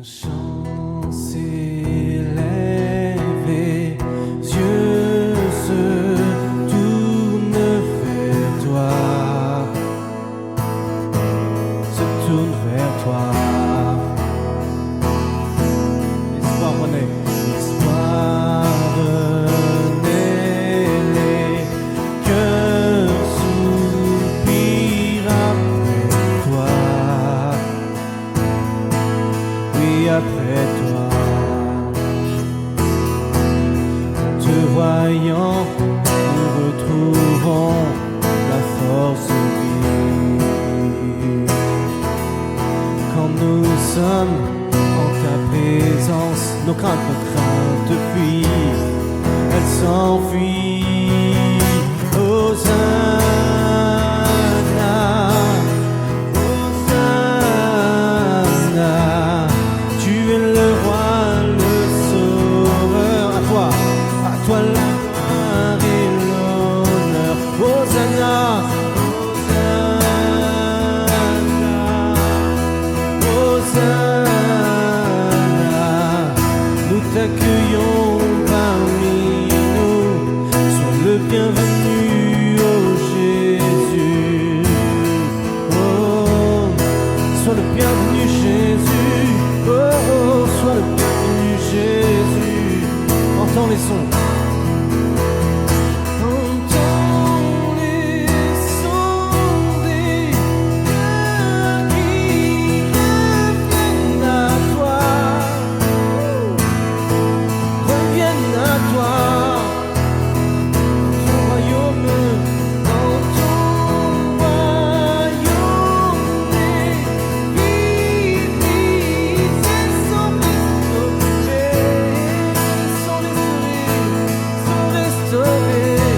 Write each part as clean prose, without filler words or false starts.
Un chant s'élève, les yeux se tournent vers toi, se tournent vers toi. L'espoir renaît, l'espoir renaît, les cœurs soupirent après toi. Oui, après toi, en te voyant, nous retrouvons la force de vivre. Quand nous sommes en ta présence, nos craintes fuient, elles s'enfuient. Hosanna, Hosanna, tu es le roi, le sauveur. À toi la gloire et l'honneur. Hosanna, Hosanna, nous t'accueillons parmi nous. Sois le bienvenu, oh Jésus. Oh, sois le bienvenu, Jésus. Oh, oh, sois le bienvenu, Jésus. Entends les sons. Entends les sons des cœurs qui reviennent à toi. Reviennent à toi. Ton royaume, dans ton royaume, les vies sont restaurées.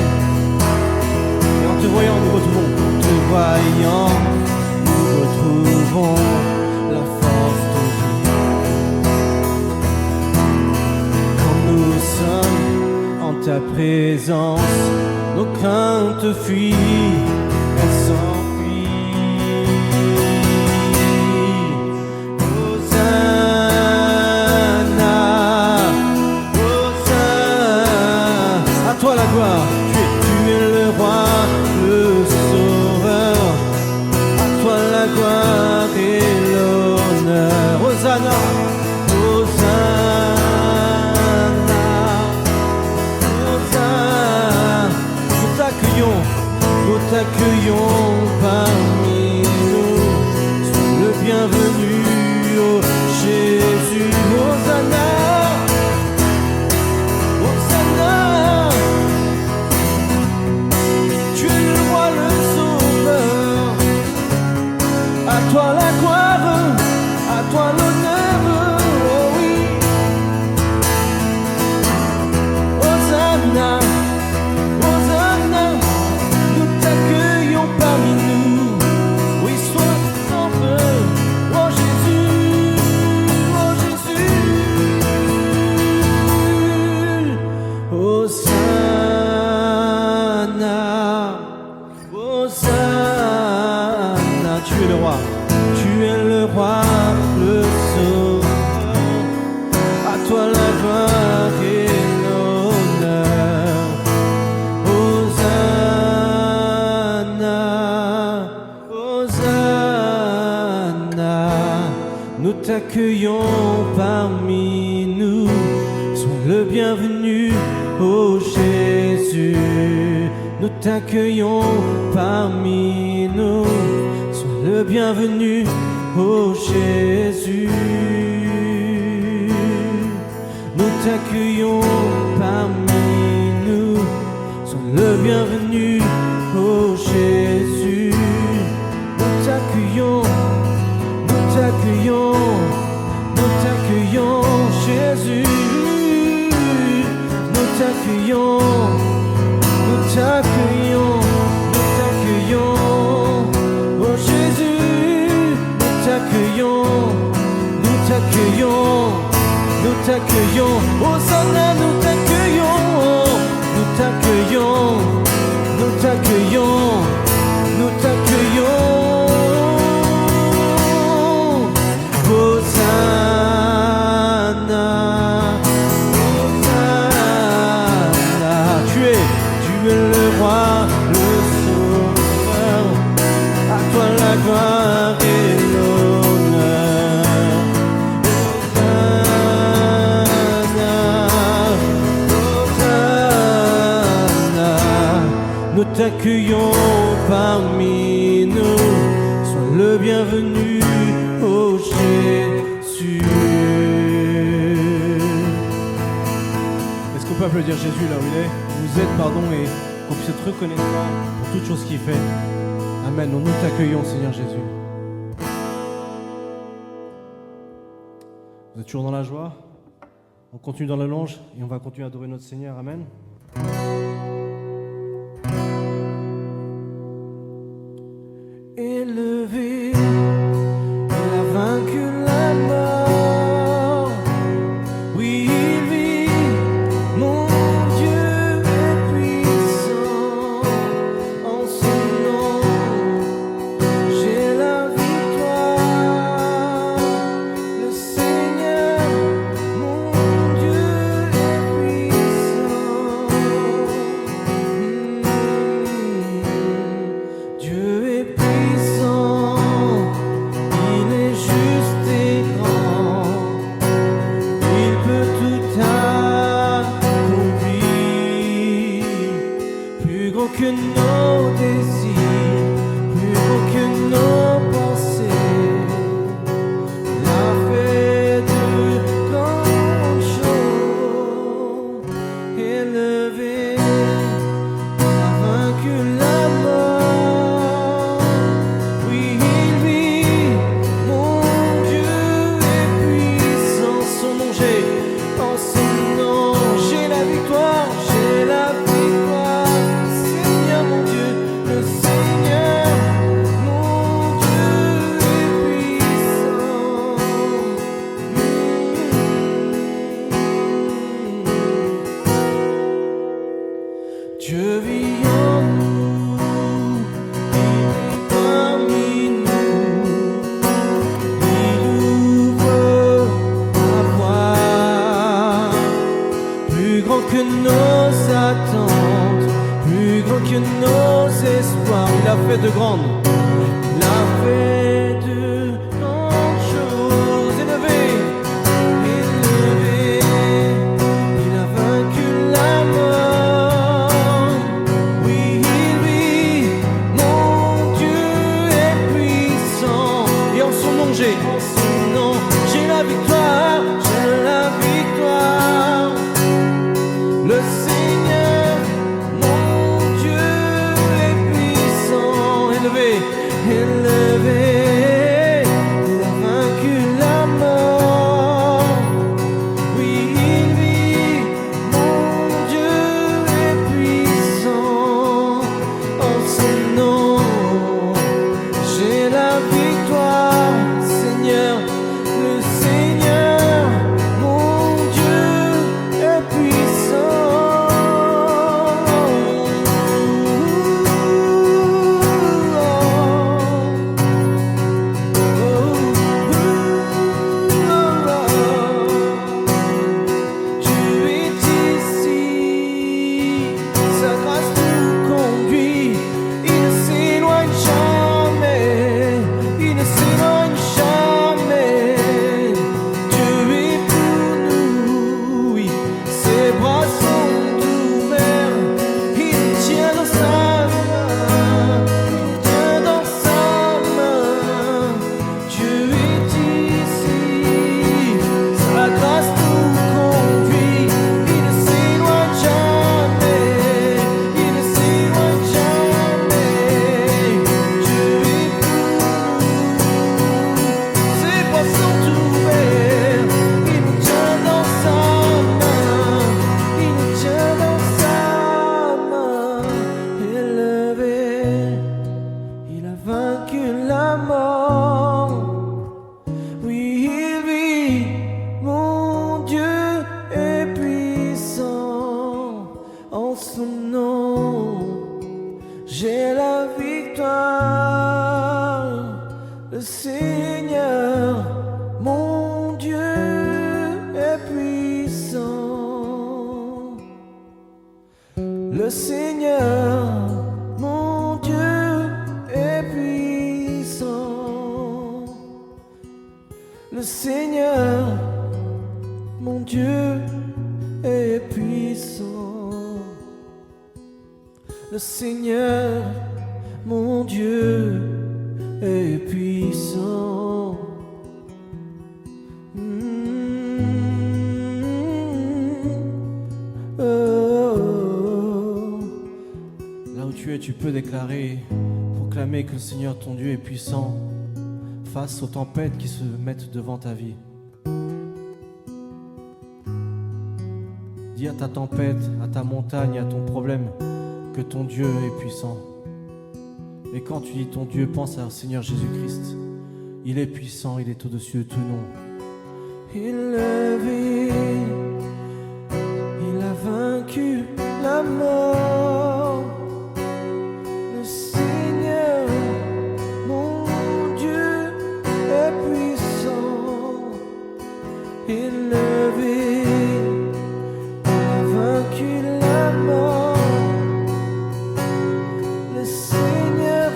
Et en te voyant, nous retrouvons, en te voyant, nous retrouvons la force de vivre. Quand nous sommes en ta présence, nos craintes fuient, elles s'enfuient. Hosanna, Hosanna, à toi la gloire, tu es le roi, le sauveur, à toi la gloire et l'honneur. Hosanna, Hosanna, Hosanna, nous t'accueillons parmi nous. Sois le bienvenu, oh Jésus. Hosanna, Hosanna, tu es le roi, le sauveur. À toi la gloire, à toi l'honneur, oh oui. Hosanna, Hosanna, nous t'accueillons parmi nous. Oui, sois sauveur, oh Jésus, oh Jésus. Hosanna, Hosanna, tu es le roi, tu es le roi, le sauveur. À toi la gloire et l'honneur. Hosanna, Hosanna, nous t'accueillons parmi nous. Sois le bienvenu, oh Jésus. Nous t'accueillons parmi nous. Sois le bienvenu, oh Jésus. Nous t'accueillons parmi nous. Sois le bienvenu, oh Jésus. Nous t'accueillons, nous t'accueillons, nous t'accueillons, Jésus. Nous t'accueillons, nous t'accueillons, nous t'accueillons, oh Jésus. Nous t'accueillons, nous t'accueillons, nous t'accueillons, Hosanna, nous t'accueillons, nous t'accueillons, nous t'accueillons, nous t'accueillons. Hosanna. nous t'accueillons parmi nous. Sois le bienvenu, ô Jésus. Est-ce qu'on peut applaudir Jésus là où il est? Nous aide, pardon, et qu'on puisse être reconnaissant pour toute chose qu'il fait. Amen. Nous t'accueillons, Seigneur Jésus. Vous êtes toujours dans la joie? On continue dans la louange et on va continuer à adorer notre Seigneur. Amen. Élevé, il a vaincu la mort. Oui, il vit, mon Dieu est puissant. En son nom, j'ai la victoire. Le Seigneur, mon Dieu est puissant. Dieu est puissant. Que nos désirs, plus gros que nos pensées, il a fait de grandes choses. Élevé, il a vaincu la mort. Oui, il vit, mon Dieu est puissant. Son nom j'ai, en son nom j'ai la victoire, j'ai la victoire. Mon Dieu, le Seigneur, mon Dieu est puissant. Dieu vit en nous, il est parmi nous, il ouvre la voie, plus grand que nos attentes, plus grand que nos espoirs. Il a fait de grandes, il a fait de grandes choses. Élevé, élevé, il a vaincu la mort. Oui, il vit, mon Dieu est puissant. Et en son nom j'ai la victoire, j'ai la victoire. Le Seigneur, élevé, il a vaincu la mort. Oui, il vit, mon Dieu est puissant. En son nom, j'ai la victoire. Seigneur, le Seigneur, mon Dieu est puissant. Le Seigneur, mon Dieu, est puissant. Le Seigneur, mon Dieu, est puissant. le Seigneur, mon Dieu, est puissant. Là où tu es, tu peux déclarer, proclamer que le Seigneur ton Dieu est puissant face aux tempêtes qui se mettent devant ta vie. Dis à ta tempête, à ta montagne, à ton problème que ton Dieu est puissant. Et quand tu dis ton Dieu, pense au Seigneur Jésus-Christ. Il est puissant, il est au-dessus de tout nom. Il a vaincu la mort. Le Seigneur, mon Dieu, est puissant. Élevé, il a vaincu la mort. Le Seigneur,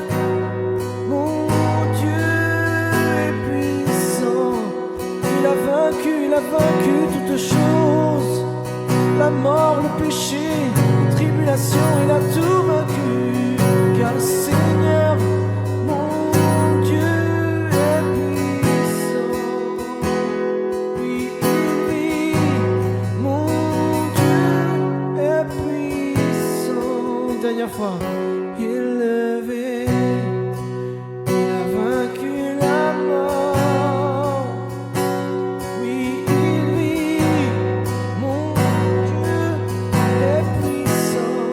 mon Dieu, est puissant. Il a vaincu toutes choses. La mort, le péché, la tribulation, il a tout vaincu. Car le Seigneur, mon Dieu, est puissant. Oui, mon Dieu est puissant. Une dernière fois. Élevé, il a vaincu la mort. Oui, il vit, mon Dieu est puissant.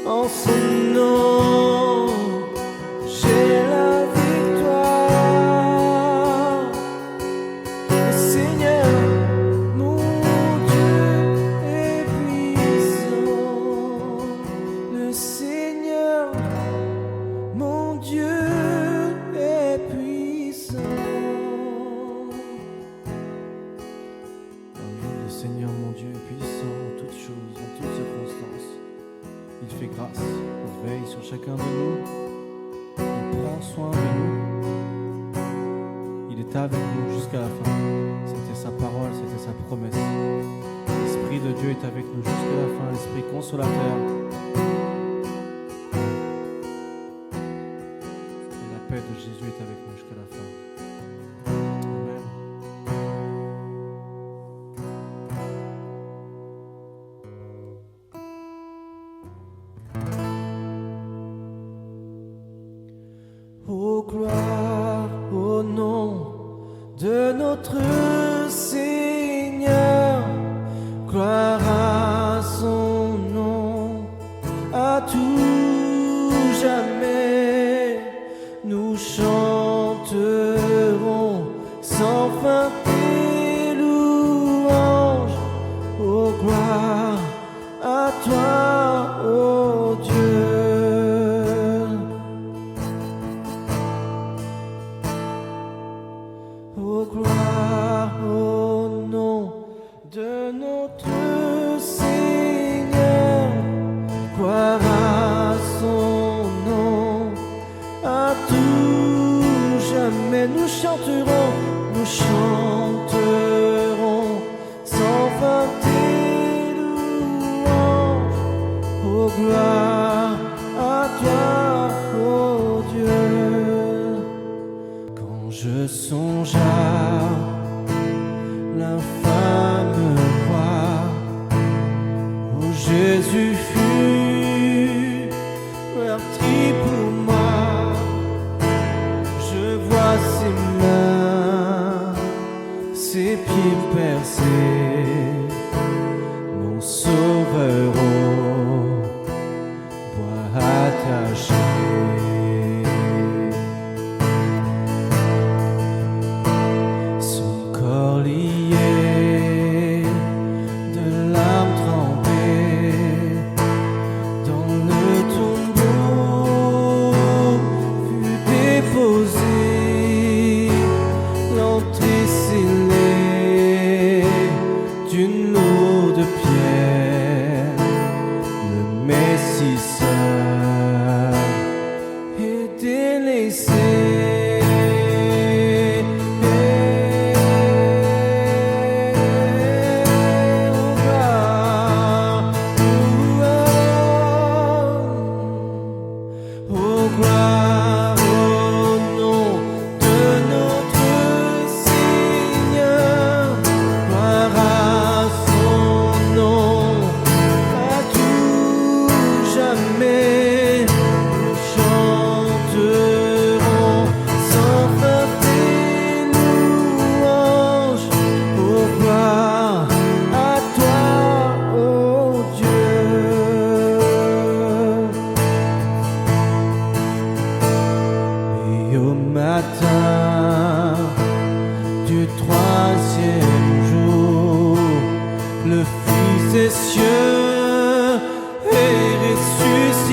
En son nom, j'ai la victoire. Le Seigneur, mon Dieu est puissant. Le Seigneur, mon Dieu est puissant. Le Seigneur, mon Dieu est puissant en toutes choses, en toutes circonstances. Il fait grâce, il veille sur chacun de nous, il prend soin de nous, il est avec nous jusqu'à la fin. C'était sa parole, c'était sa promesse. L'Esprit de Dieu est avec nous jusqu'à la fin, l'Esprit consolateur. Et la paix de Jésus est avec nous jusqu'à la fin. Amen. Oh gloire au nom de notre Seigneur, gloire à son nom, à tout jamais. Nous chanterons sans fin tes louanges. Oh gloire à toi, ô Dieu. Oh gloire au nom de notre Seigneur, gloire à son nom, à tout jamais. Nous chanterons sans fin tes louanges. Oh gloire à toi, ô Dieu. Quand je songe à l'infâme croix où Jésus fut meurtri pour moi, je vois ses mains, ses pieds percés, mon sauveur au bois attaché. Son corps lié, de larmes trempées, dans le tombeau fut déposé, l'entrée scellée d'une eau de pierre, le Messie seul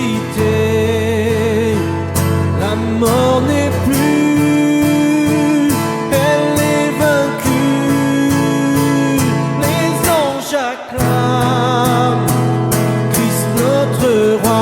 ressuscité. La mort n'est plus, elle est vaincue. Les anges acclament Christ notre roi.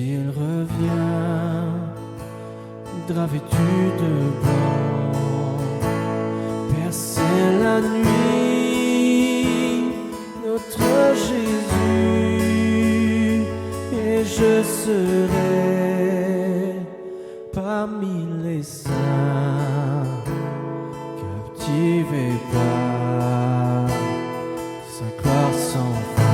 Il revient, drap vêtu de blanc, percer la nuit, notre Jésus, et je serai parmi les saints, captivé par sa gloire sans fin.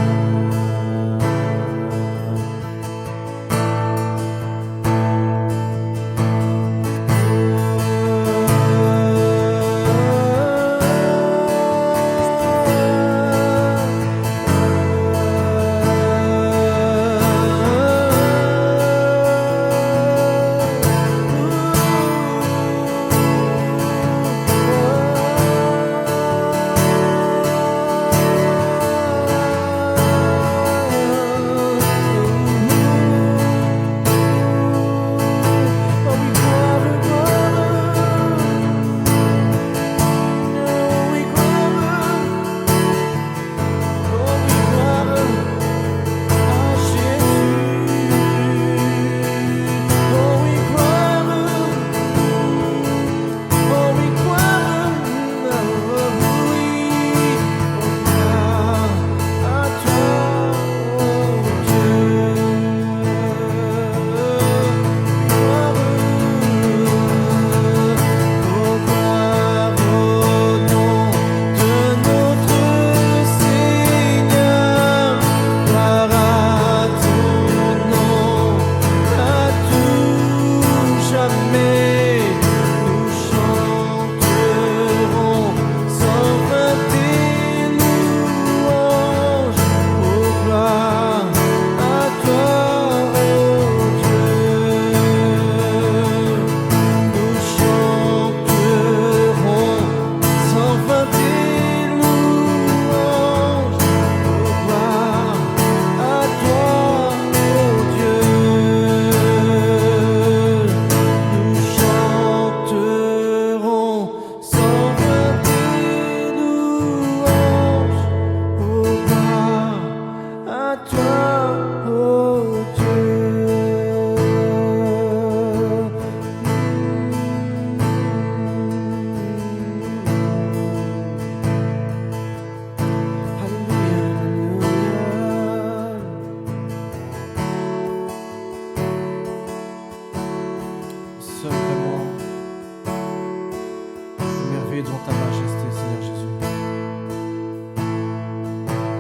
Devant ta majesté, Seigneur Jésus.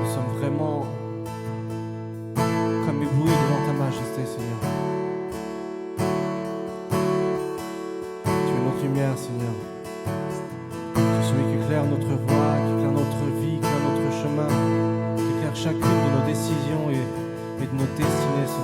Nous sommes vraiment comme éblouis devant ta majesté, Seigneur. Tu es notre lumière, Seigneur. Tu es celui qui éclaire notre voie, qui éclaire notre vie, qui éclaire notre chemin, qui éclaire chacune de nos décisions et de nos destinées, Seigneur.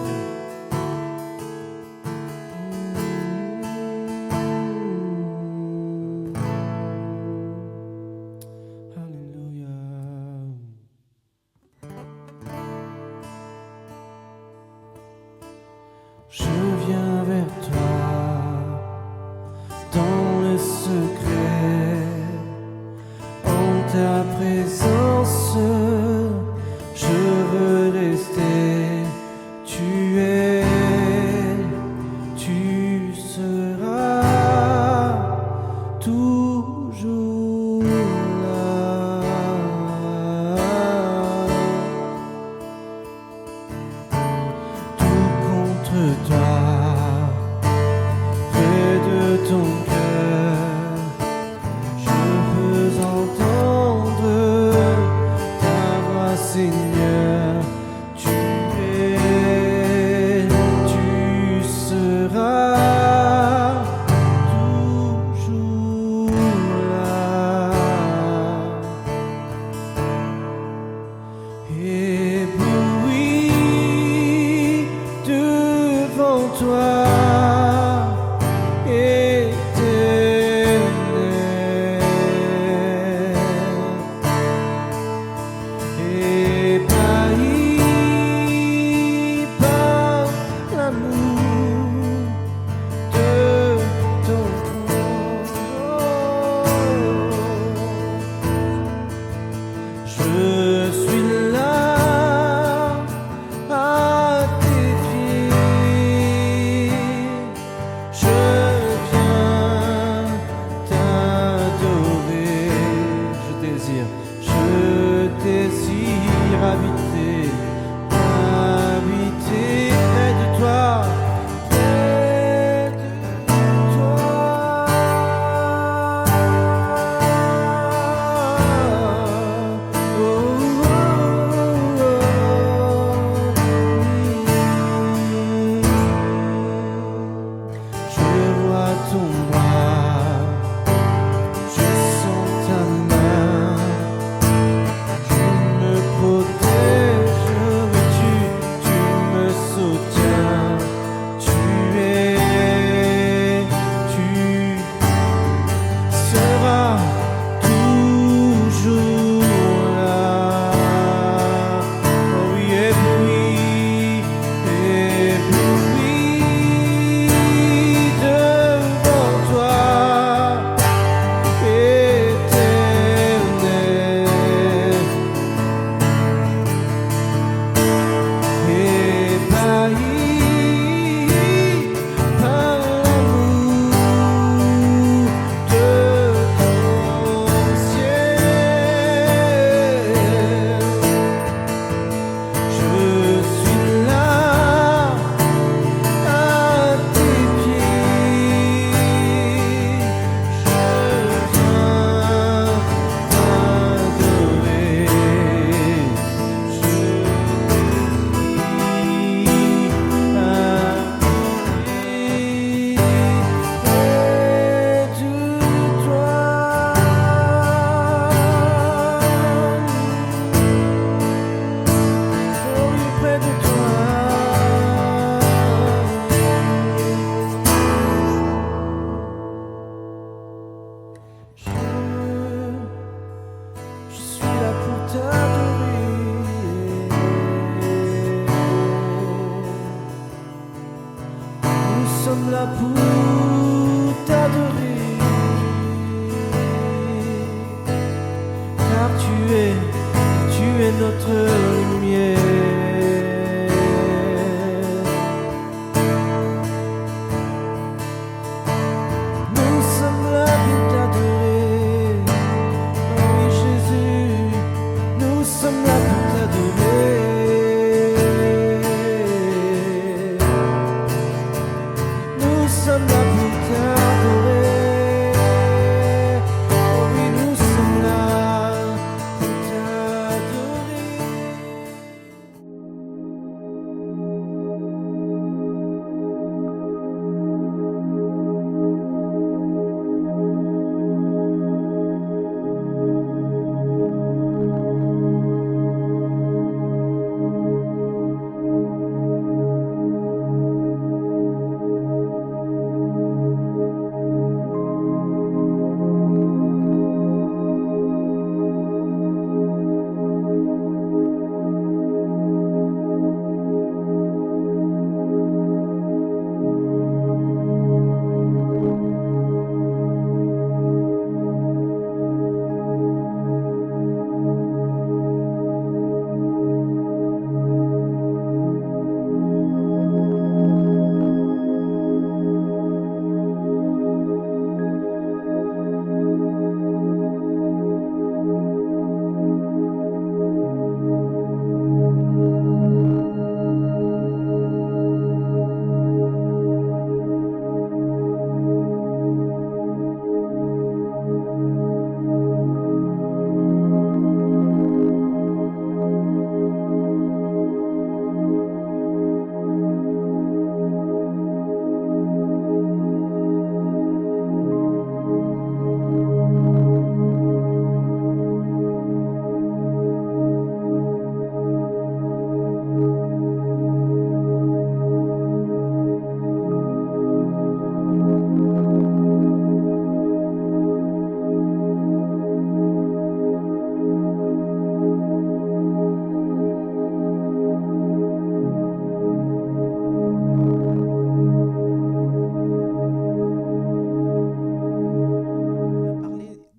Je viens vers toi dans le secret, en ta présence, je veux rester, tu es sommes là pour t'adorer, car tu es notre lumière. Nous sommes là pour t'adorer, oh oui Jésus, nous sommes là pour t'adorer. Nous sommes là pour t'adorer, oh oui nous sommes là pour t'adorer.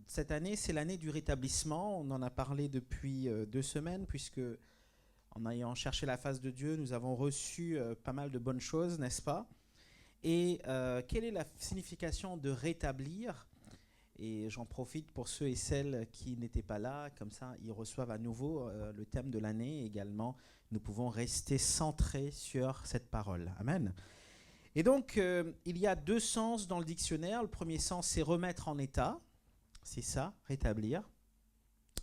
Cette année, c'est l'année du rétablissement. On en a parlé depuis 2 semaines, puisque en ayant cherché la face de Dieu, nous avons reçu pas mal de bonnes choses, n'est-ce pas? Et quelle est la signification de rétablir? Et j'en profite pour ceux et celles qui n'étaient pas là, comme ça ils reçoivent à nouveau le thème de l'année. Également, nous pouvons rester centrés sur cette parole. Amen. Et donc, il y a 2 sens dans le dictionnaire. Le premier sens, c'est remettre en état. C'est ça, rétablir,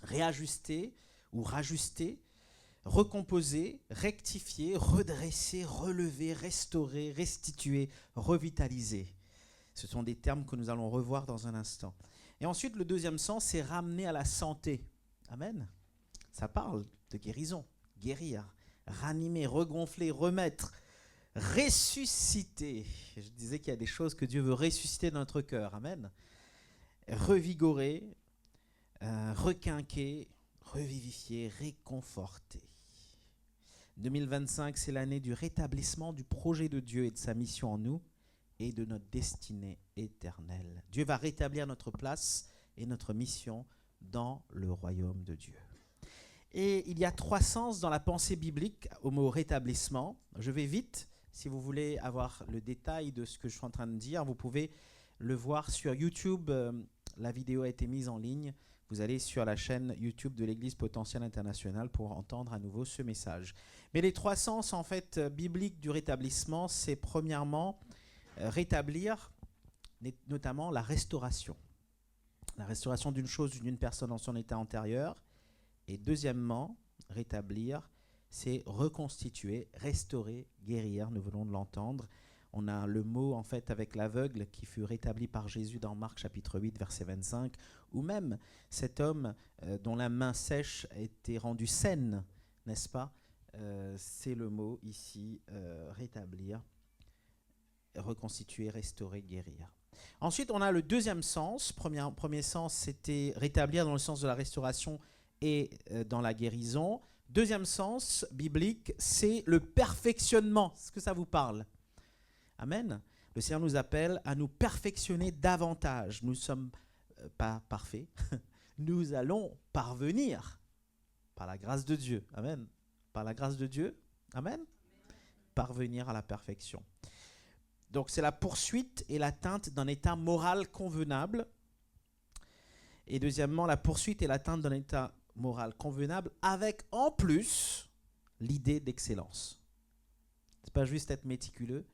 réajuster ou rajuster, recomposer, rectifier, redresser, relever, restaurer, restituer, revitaliser. Ce sont des termes que nous allons revoir dans un instant. Et ensuite, le deuxième sens, c'est ramener à la santé. Amen. Ça parle de guérison, guérir, ranimer, regonfler, remettre, ressusciter. Je disais qu'il y a des choses que Dieu veut ressusciter dans notre cœur. Amen. Revigorer, requinquer, revivifier, réconforter. 2025, c'est l'année du rétablissement du projet de Dieu et de sa mission en nous et de notre destinée éternelle. Dieu va rétablir notre place et notre mission dans le royaume de Dieu. Et il y a 3 sens dans la pensée biblique au mot rétablissement. Je vais vite. Si vous voulez avoir le détail de ce que je suis en train de dire, vous pouvez le voir sur YouTube. La vidéo a été mise en ligne. Vous allez sur la chaîne YouTube de l'Église Potentielle Internationale pour entendre à nouveau ce message. Mais les 3 sens en fait bibliques du rétablissement, c'est premièrement rétablir, notamment la restauration. La restauration d'une chose ou d'une personne dans son état antérieur. Et deuxièmement, rétablir, c'est reconstituer, restaurer, guérir. Nous venons de l'entendre. On a le mot en fait avec l'aveugle qui fut rétabli par Jésus dans Marc chapitre 8 verset 25, ou même cet homme dont la main sèche a été rendue saine, n'est-ce pas? C'est le mot ici, rétablir, reconstituer, restaurer, guérir. Ensuite, on a le deuxième sens. Premier sens, c'était rétablir dans le sens de la restauration et dans la guérison. Deuxième sens biblique, c'est le perfectionnement. Est-ce que ça vous parle? Amen. Le Seigneur nous appelle à nous perfectionner davantage. Nous ne sommes pas parfaits. Nous allons parvenir par la grâce de Dieu. Amen. Par la grâce de Dieu. Amen. Parvenir à la perfection. Donc c'est la poursuite et l'atteinte d'un état moral convenable. Et deuxièmement, la poursuite et l'atteinte d'un état moral convenable avec en plus l'idée d'excellence. Ce n'est pas juste être méticuleux,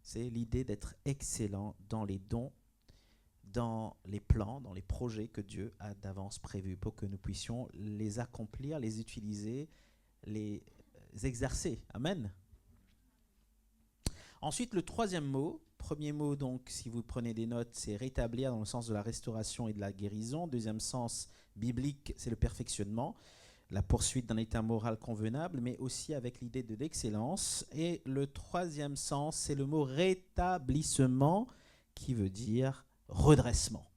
c'est l'idée d'être excellent dans les dons, dans les plans, dans les projets que Dieu a d'avance prévus pour que nous puissions les accomplir, les utiliser, les exercer. Amen. Ensuite, le troisième mot, premier mot donc, si vous prenez des notes, c'est rétablir dans le sens de la restauration et de la guérison. Deuxième sens biblique, c'est le perfectionnement, la poursuite d'un état moral convenable, mais aussi avec l'idée de l'excellence. Et le troisième sens, c'est le mot rétablissement, qui veut dire redressement.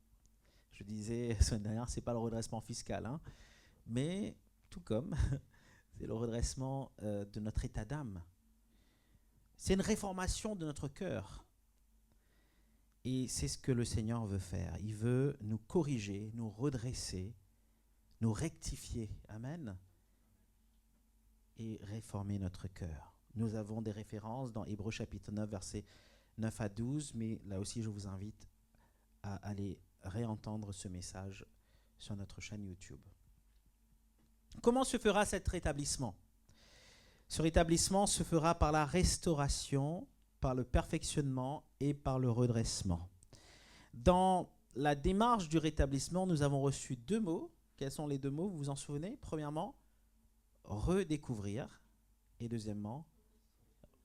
Je disais la semaine dernière, ce n'est pas le redressement fiscal, hein, mais tout comme, c'est le redressement de notre état d'âme. C'est une réformation de notre cœur. Et c'est ce que le Seigneur veut faire. Il veut nous corriger, nous redresser, nous rectifier. Amen. Et réformer notre cœur. Nous avons des références dans Hébreux chapitre 9, versets 9 à 12, mais là aussi je vous invite à aller réentendre ce message sur notre chaîne YouTube. Comment se fera cet rétablissement ? Ce rétablissement se fera par la restauration, par le perfectionnement et par le redressement. Dans la démarche du rétablissement, nous avons reçu deux mots. Quels sont les deux mots, vous vous en souvenez ? Premièrement, redécouvrir. Et deuxièmement,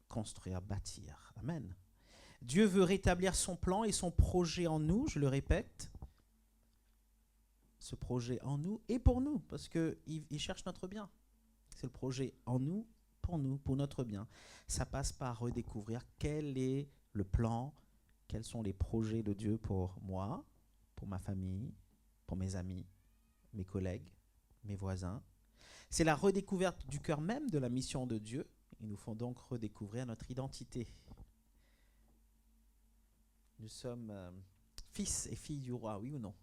construire, bâtir. Amen. Dieu veut rétablir son plan et son projet en nous, je le répète. Ce projet en nous et pour nous, parce qu'il cherche notre bien. C'est le projet en nous, pour notre bien. Ça passe par redécouvrir quel est le plan, quels sont les projets de Dieu pour moi, pour ma famille, pour mes amis, mes collègues, mes voisins. C'est la redécouverte du cœur même de la mission de Dieu. Il nous faut donc redécouvrir notre identité. Nous sommes fils et filles du roi, oui ou non ?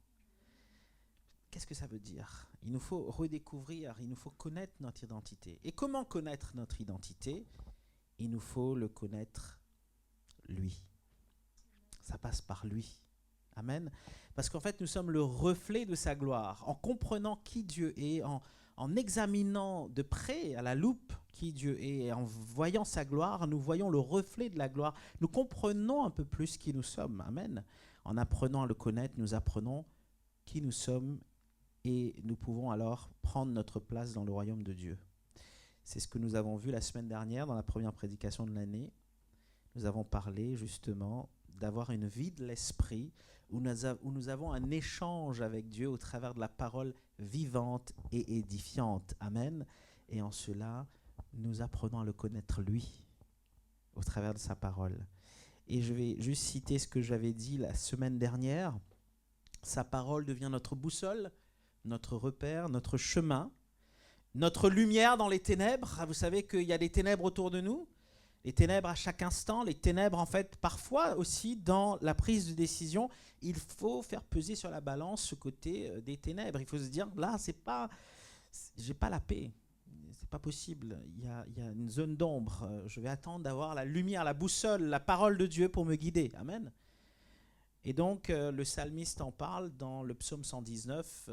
Qu'est-ce que ça veut dire ? Il nous faut redécouvrir, il nous faut connaître notre identité. Et comment connaître notre identité ? Il nous faut le connaître, lui. Ça passe par lui. Amen. Parce qu'en fait, nous sommes le reflet de sa gloire. En comprenant qui Dieu est, en examinant de près, à la loupe, qui Dieu est, et en voyant sa gloire, nous voyons le reflet de la gloire. Nous comprenons un peu plus qui nous sommes. Amen. En apprenant à le connaître, nous apprenons qui nous sommes et nous pouvons alors prendre notre place dans le royaume de Dieu. C'est ce que nous avons vu la semaine dernière dans la première prédication de l'année. Nous avons parlé justement d'avoir une vie de l'esprit où nous avons un échange avec Dieu au travers de la parole vivante et édifiante. Amen. Et en cela, nous apprenons à le connaître lui au travers de sa parole. Et je vais juste citer ce que j'avais dit la semaine dernière. Sa parole devient notre boussole, notre repère, notre chemin, notre lumière dans les ténèbres. Vous savez qu'il y a des ténèbres autour de nous, les ténèbres à chaque instant, les ténèbres en fait parfois aussi dans la prise de décision. Il faut faire peser sur la balance ce côté des ténèbres. Il faut se dire, là, j'ai pas la paix, c'est pas possible. Il y a une zone d'ombre. Je vais attendre d'avoir la lumière, la boussole, la parole de Dieu pour me guider. Amen. Et donc, le psalmiste en parle dans le psaume 119,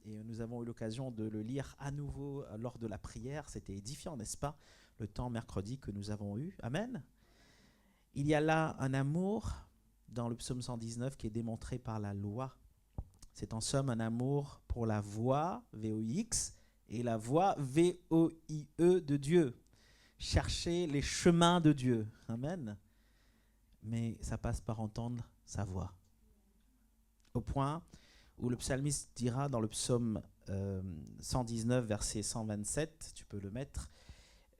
et nous avons eu l'occasion de le lire à nouveau lors de la prière. C'était édifiant, n'est-ce pas, le temps mercredi que nous avons eu. Amen. Il y a là un amour dans le psaume 119 qui est démontré par la loi. C'est en somme un amour pour la voix, V-O-I-X, et la voix, V-O-I-E, de Dieu. Chercher les chemins de Dieu. Amen. Mais ça passe par entendre sa voix. Au point où le psalmiste dira dans le psaume 119, verset 127, tu peux le mettre,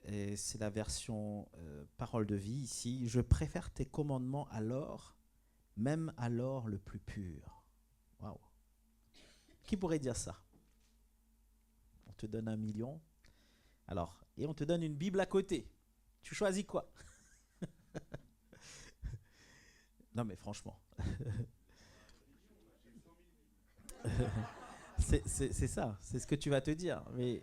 et c'est la version parole de vie ici, « Je préfère tes commandements à l'or, même à l'or le plus pur. » Waouh. Qui pourrait dire ça ? On te donne 1 million, alors, et on te donne une Bible à côté. Tu choisis quoi ? Non mais franchement. C'est ça, c'est ce que tu vas te dire. Mais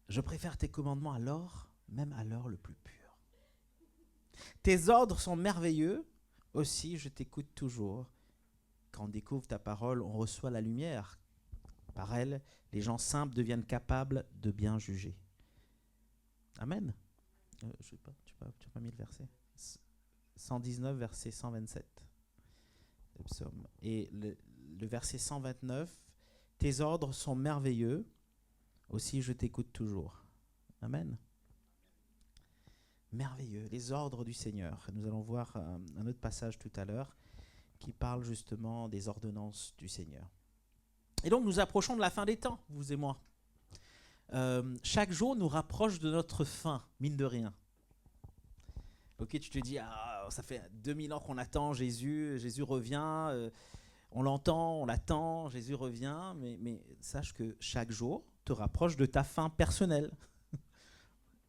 je préfère tes commandements à l'or, même à l'or le plus pur. Tes ordres sont merveilleux, aussi je t'écoute toujours. Quand on découvre ta parole, on reçoit la lumière. Par elle, les gens simples deviennent capables de bien juger. Amen. Je sais pas, tu n'as pas mis le verset. 119, verset 127. Le psaume. Et le verset 129, tes ordres sont merveilleux, aussi je t'écoute toujours. Amen. Merveilleux, les ordres du Seigneur. Nous allons voir un autre passage tout à l'heure qui parle justement des ordonnances du Seigneur. Et donc nous approchons de la fin des temps, vous et moi. Chaque jour nous rapproche de notre fin, mine de rien. Ok, tu te dis, ça fait 2000 ans qu'on attend Jésus, Jésus revient, on l'entend, on l'attend, Jésus revient, mais sache que chaque jour te rapproche de ta fin personnelle.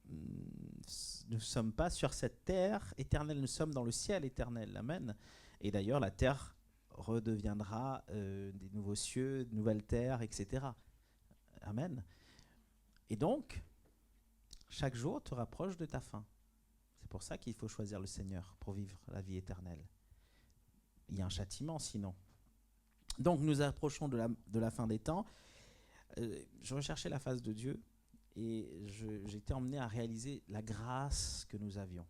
Nous ne sommes pas sur cette terre éternelle, nous sommes dans le ciel éternel. Amen. Et d'ailleurs, la terre redeviendra des nouveaux cieux, de nouvelles terres, etc. Amen. Et donc, chaque jour te rapproche de ta fin. C'est pour ça qu'il faut choisir le Seigneur pour vivre la vie éternelle. Il y a un châtiment sinon. Donc nous approchons de la fin des temps. Je recherchais la face de Dieu et j'ai été emmené à réaliser la grâce que nous avions.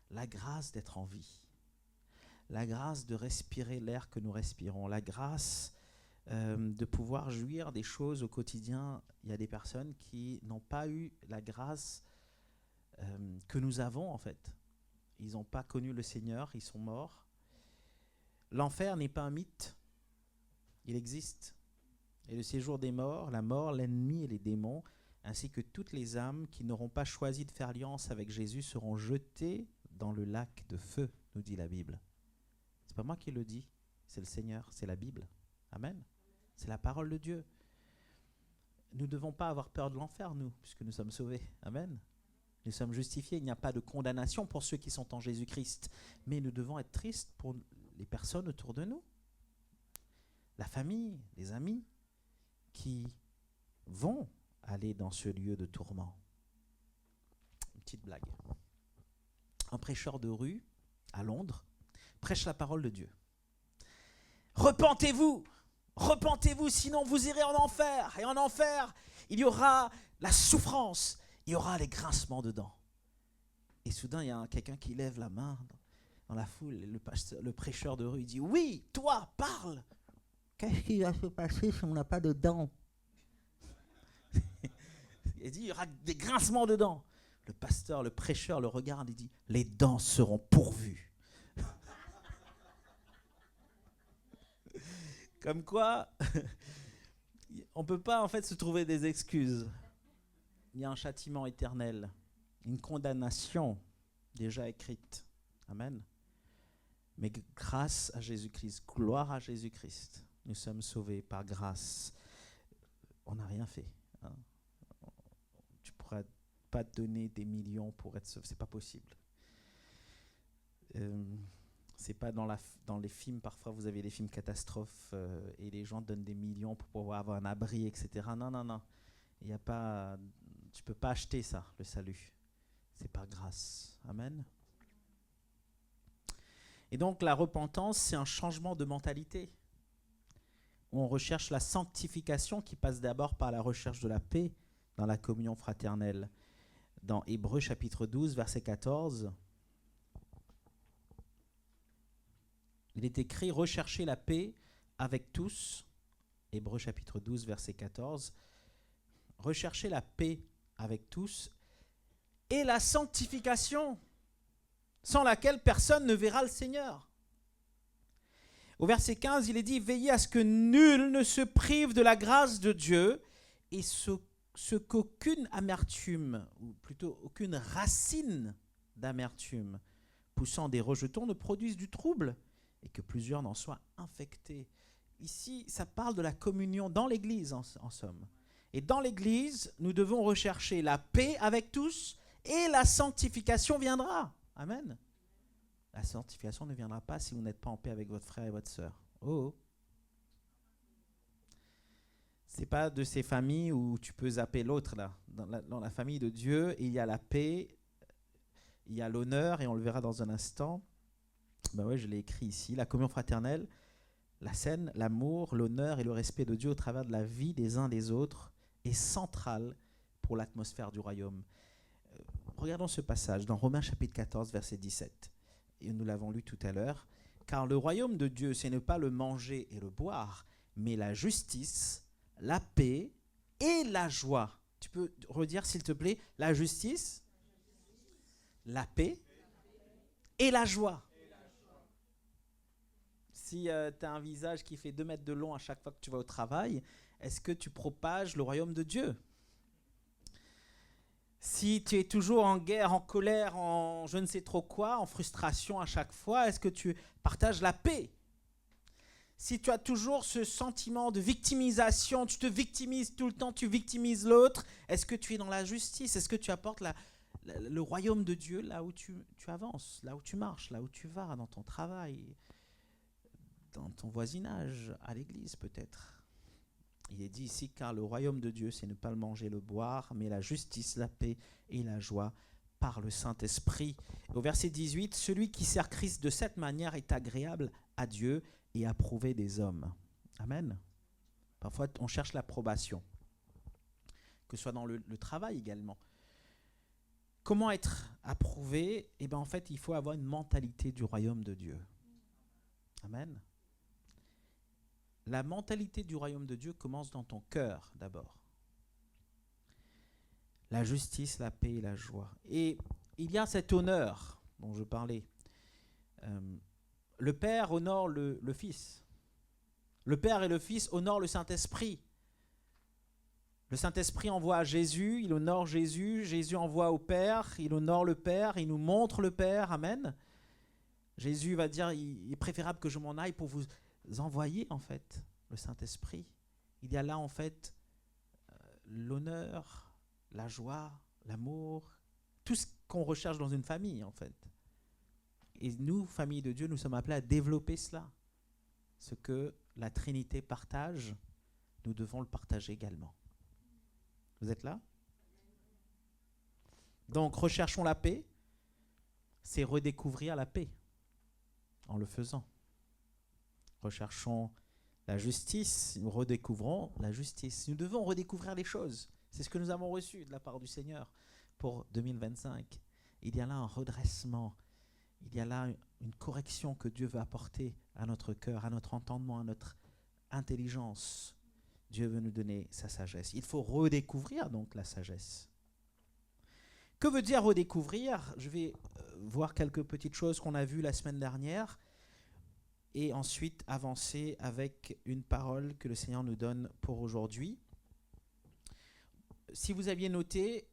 La grâce d'être en vie. La grâce de respirer l'air que nous respirons. La grâce de pouvoir jouir des choses au quotidien. Il y a des personnes qui n'ont pas eu la grâce que nous avons en fait. Ils n'ont pas connu le Seigneur, ils sont morts. L'enfer n'est pas un mythe, il existe. Et le séjour des morts, la mort, l'ennemi et les démons, ainsi que toutes les âmes qui n'auront pas choisi de faire alliance avec Jésus seront jetées dans le lac de feu, nous dit la Bible. C'est pas moi qui le dis, c'est le Seigneur, c'est la Bible. Amen. C'est la parole de Dieu. Nous ne devons pas avoir peur de l'enfer, nous, puisque nous sommes sauvés. Amen. Nous sommes justifiés, il n'y a pas de condamnation pour ceux qui sont en Jésus-Christ. Mais nous devons être tristes pour les personnes autour de nous. La famille, les amis, qui vont aller dans ce lieu de tourment. Une petite blague. Un prêcheur de rue, à Londres, prêche la parole de Dieu. Repentez-vous, repentez-vous, sinon vous irez en enfer. Et en enfer, il y aura la souffrance. Il y aura les grincements de dents. Et soudain, il y a quelqu'un qui lève la main dans la foule. Le prêcheur de rue, il dit « Oui, toi, parle !»« Qu'est-ce qui va se passer si on n'a pas de dents ?» Il dit « Il y aura des grincements de dents. » Le pasteur, le prêcheur le regarde et dit « Les dents seront pourvues. » Comme quoi, on ne peut pas en fait se trouver des excuses. Il y a un châtiment éternel, une condamnation déjà écrite. Amen. Mais grâce à Jésus-Christ, gloire à Jésus-Christ, nous sommes sauvés par grâce. On n'a rien fait. Hein. Tu ne pourras pas donner des millions pour être sauvé, c'est pas possible. C'est pas dans les films, parfois vous avez des films catastrophes et les gens donnent des millions pour pouvoir avoir un abri, etc. Non. Il n'y a pas... Tu ne peux pas acheter ça, le salut. C'est par grâce. Amen. Et donc la repentance, c'est un changement de mentalité. On recherche la sanctification qui passe d'abord par la recherche de la paix dans la communion fraternelle. Dans Hébreux chapitre 12, verset 14, il est écrit « Recherchez la paix avec tous ». Hébreux chapitre 12, verset 14. « Recherchez la paix avec tous, et la sanctification, sans laquelle personne ne verra le Seigneur. » Au verset 15, il est dit « Veillez à ce que nul ne se prive de la grâce de Dieu, et ce qu'aucune amertume, ou plutôt aucune racine d'amertume, poussant des rejetons, ne produise du trouble, et que plusieurs n'en soient infectés. » Ici, ça parle de la communion dans l'Église, en somme. Et dans l'Église, nous devons rechercher la paix avec tous et la sanctification viendra. Amen. La sanctification ne viendra pas si vous n'êtes pas en paix avec votre frère et votre sœur. Oh, c'est pas de ces familles où tu peux zapper l'autre là. Dans la famille de Dieu, il y a la paix, il y a l'honneur, et on le verra dans un instant. Ben ouais, je l'ai écrit ici. La communion fraternelle, la scène, l'amour, l'honneur et le respect de Dieu au travers de la vie des uns des autres est centrale pour l'atmosphère du royaume. Regardons ce passage dans Romains chapitre 14, verset 17. Et nous l'avons lu tout à l'heure. Car le royaume de Dieu, c'est ne pas le manger et le boire, mais la justice, la paix et la joie. Tu peux redire s'il te plaît, la justice, la paix et la joie. Si tu as un visage qui fait 2 mètres de long à chaque fois que tu vas au travail, est-ce que tu propages le royaume de Dieu? Si tu es toujours en guerre, en colère, en je ne sais trop quoi, en frustration à chaque fois, est-ce que tu partages la paix? Si tu as toujours ce sentiment de victimisation, tu te victimises tout le temps, tu victimises l'autre, est-ce que tu es dans la justice? Est-ce que tu apportes le royaume de Dieu là où tu avances, là où tu marches, là où tu vas, dans ton travail, dans ton voisinage, à l'église peut-être? Il est dit ici, car le royaume de Dieu, c'est ne pas le manger, le boire, mais la justice, la paix et la joie par le Saint-Esprit. Au verset 18, celui qui sert Christ de cette manière est agréable à Dieu et approuvé des hommes. Amen. Parfois, on cherche l'approbation, que ce soit dans le travail également. Comment être approuvé? Eh bien, en fait, il faut avoir une mentalité du royaume de Dieu. Amen. La mentalité du royaume de Dieu commence dans ton cœur d'abord. La justice, la paix et la joie. Et il y a cet honneur dont je parlais. Le Père honore le Fils. Le Père et le Fils honorent le Saint-Esprit. Le Saint-Esprit envoie Jésus, il honore Jésus. Jésus envoie au Père, il honore le Père, il nous montre le Père. Amen. Jésus va dire, il est préférable que je m'en aille pour vous envoyer en fait le Saint-Esprit. Il y a là en fait l'honneur, la joie, l'amour, tout ce qu'on recherche dans une famille en fait. Et nous, famille de Dieu, nous sommes appelés à développer cela. Ce que la Trinité partage, nous devons le partager également. Vous êtes là? Donc recherchons la paix, c'est redécouvrir la paix en le faisant. Recherchons la justice, nous redécouvrons la justice. Nous devons redécouvrir les choses. C'est ce que nous avons reçu de la part du Seigneur pour 2025. Il y a là un redressement, il y a là une correction que Dieu veut apporter à notre cœur, à notre entendement, à notre intelligence. Dieu veut nous donner sa sagesse. Il faut redécouvrir donc la sagesse. Que veut dire redécouvrir? Je vais voir quelques petites choses qu'on a vues la semaine dernière et ensuite avancer avec une parole que le Seigneur nous donne pour aujourd'hui. Si vous aviez noté,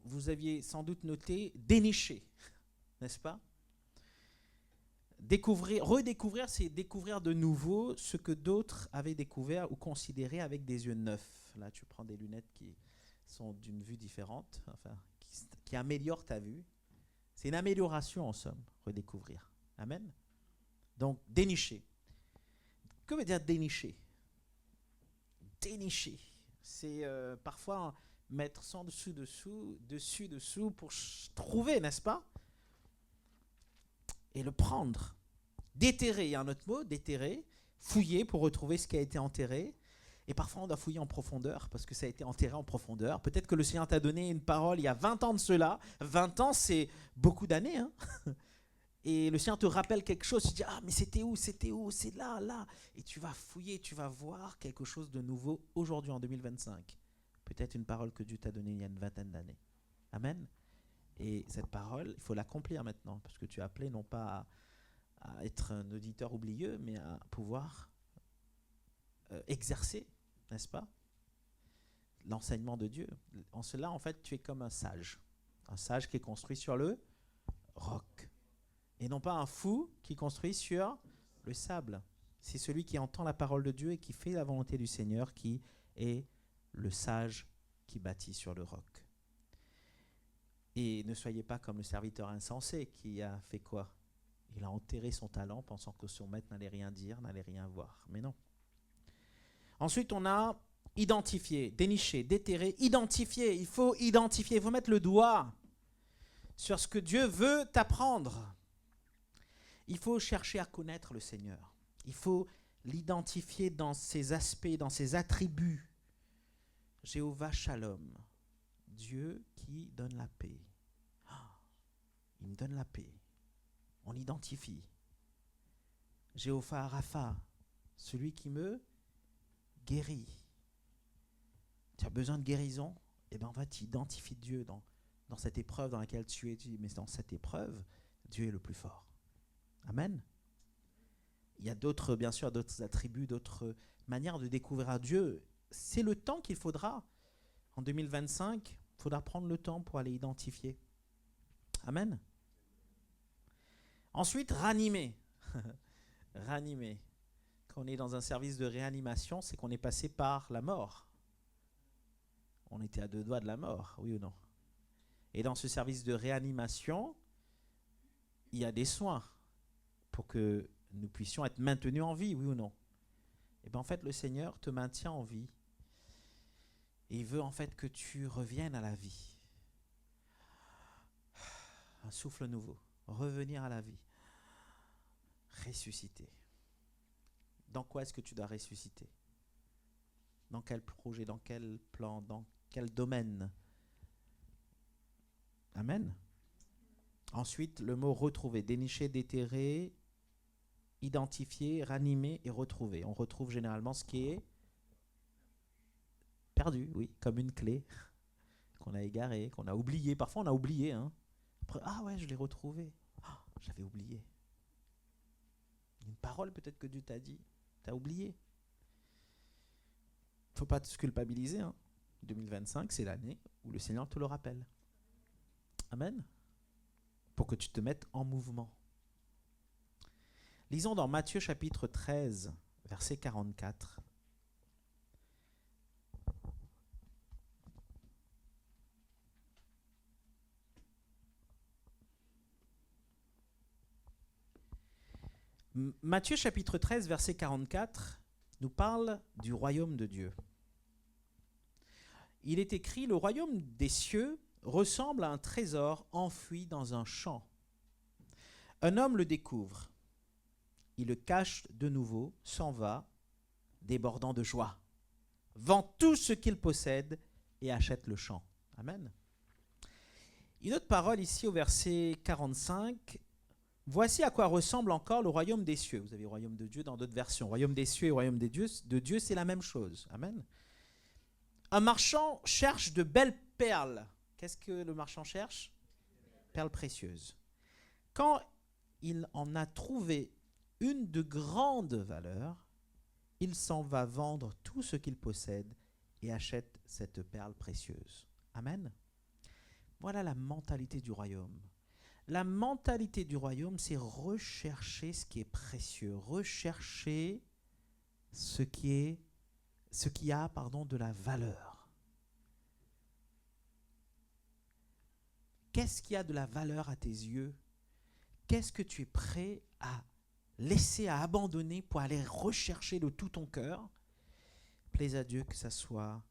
vous aviez sans doute noté dénicher, n'est-ce pas? Redécouvrir, c'est découvrir de nouveau ce que d'autres avaient découvert ou considéré avec des yeux neufs. Là, tu prends des lunettes qui sont d'une vue différente, enfin, qui améliorent ta vue. C'est une amélioration en somme, redécouvrir. Amen. Donc, dénicher. Que veut dire dénicher? Dénicher, c'est parfois mettre sans dessus, pour trouver, n'est-ce pas? Et le prendre. Déterrer, il y a un autre mot, déterrer, fouiller pour retrouver ce qui a été enterré. Et parfois, on doit fouiller en profondeur parce que ça a été enterré en profondeur. Peut-être que le Seigneur t'a donné une parole il y a 20 ans de cela. 20 ans, c'est beaucoup d'années, hein. Et le Seigneur te rappelle quelque chose, tu dis « Ah, mais c'était où? C'est là, là !» Et tu vas fouiller, tu vas voir quelque chose de nouveau aujourd'hui en 2025. Peut-être une parole que Dieu t'a donnée il y a une vingtaine d'années. Amen. Et cette parole, il faut l'accomplir maintenant, parce que tu es appelé non pas à être un auditeur oublieux, mais à pouvoir exercer, n'est-ce pas, l'enseignement de Dieu. En cela, en fait, tu es comme un sage qui est construit sur le roc. Et non pas un fou qui construit sur le sable. C'est celui qui entend la parole de Dieu et qui fait la volonté du Seigneur qui est le sage qui bâtit sur le roc. Et ne soyez pas comme le serviteur insensé qui a fait quoi? Il a enterré son talent pensant que son maître n'allait rien dire, n'allait rien voir. Mais non. Ensuite, on a identifier, dénicher, déterrer, identifier. Il faut identifier, il faut mettre le doigt sur ce que Dieu veut t'apprendre. Il faut chercher à connaître le Seigneur. Il faut l'identifier dans ses aspects, dans ses attributs. Jéhovah Shalom, Dieu qui donne la paix. Il me donne la paix. On l'identifie. Jéhovah Rapha, celui qui me guérit. Tu as besoin de guérison? Eh bien, en fait, tu identifies Dieu dans cette épreuve dans laquelle tu es. Mais dans cette épreuve, Dieu est le plus fort. Amen. Il y a d'autres, bien sûr, d'autres attributs, d'autres manières de découvrir Dieu. C'est le temps qu'il faudra. En 2025, il faudra prendre le temps pour aller identifier. Amen. Ensuite, ranimer. Ranimer. Quand on est dans un service de réanimation, c'est qu'on est passé par la mort. On était à 2 doigts de la mort, oui ou non? Et dans ce service de réanimation, il y a des soins pour que nous puissions être maintenus en vie, oui ou non? Et bien en fait, le Seigneur te maintient en vie. Et il veut en fait que tu reviennes à la vie. Un souffle nouveau. Revenir à la vie. Ressusciter. Dans quoi est-ce que tu dois ressusciter? Dans quel projet, dans quel plan, dans quel domaine? Amen. Ensuite, le mot retrouver, dénicher, déterrer, identifier, ranimer et retrouver. On retrouve généralement ce qui est perdu, oui, comme une clé qu'on a égarée, qu'on a oubliée. Parfois, on a oublié. Hein. Après, ah ouais, je l'ai retrouvée. Oh, j'avais oublié. Une parole peut-être que Dieu t'a dit, t'as oublié. Il ne faut pas te culpabiliser. Hein. 2025, c'est l'année où le Seigneur te le rappelle. Amen. Pour que tu te mettes en mouvement. Lisons dans Matthieu chapitre 13, verset 44. Matthieu chapitre 13, verset 44 nous parle du royaume de Dieu. Il est écrit, le royaume des cieux ressemble à un trésor enfoui dans un champ. Un homme le découvre. Il le cache de nouveau, s'en va, débordant de joie, vend tout ce qu'il possède et achète le champ. Amen. Une autre parole ici au verset 45. Voici à quoi ressemble encore le royaume des cieux. Vous avez le royaume de Dieu dans d'autres versions. Royaume des cieux et royaume de Dieu, c'est la même chose. Amen. Un marchand cherche de belles perles. Qu'est-ce que le marchand cherche? Perles précieuses. Quand il en a trouvé une de grande valeur, il s'en va vendre tout ce qu'il possède et achète cette perle précieuse. Amen. Voilà la mentalité du royaume. La mentalité du royaume, c'est rechercher ce qui est précieux, rechercher ce qui a de la valeur. Qu'est-ce qui a de la valeur à tes yeux? Qu'est-ce que tu es prêt à laisser, à abandonner pour aller rechercher de tout ton cœur? Plaise à Dieu que ça soit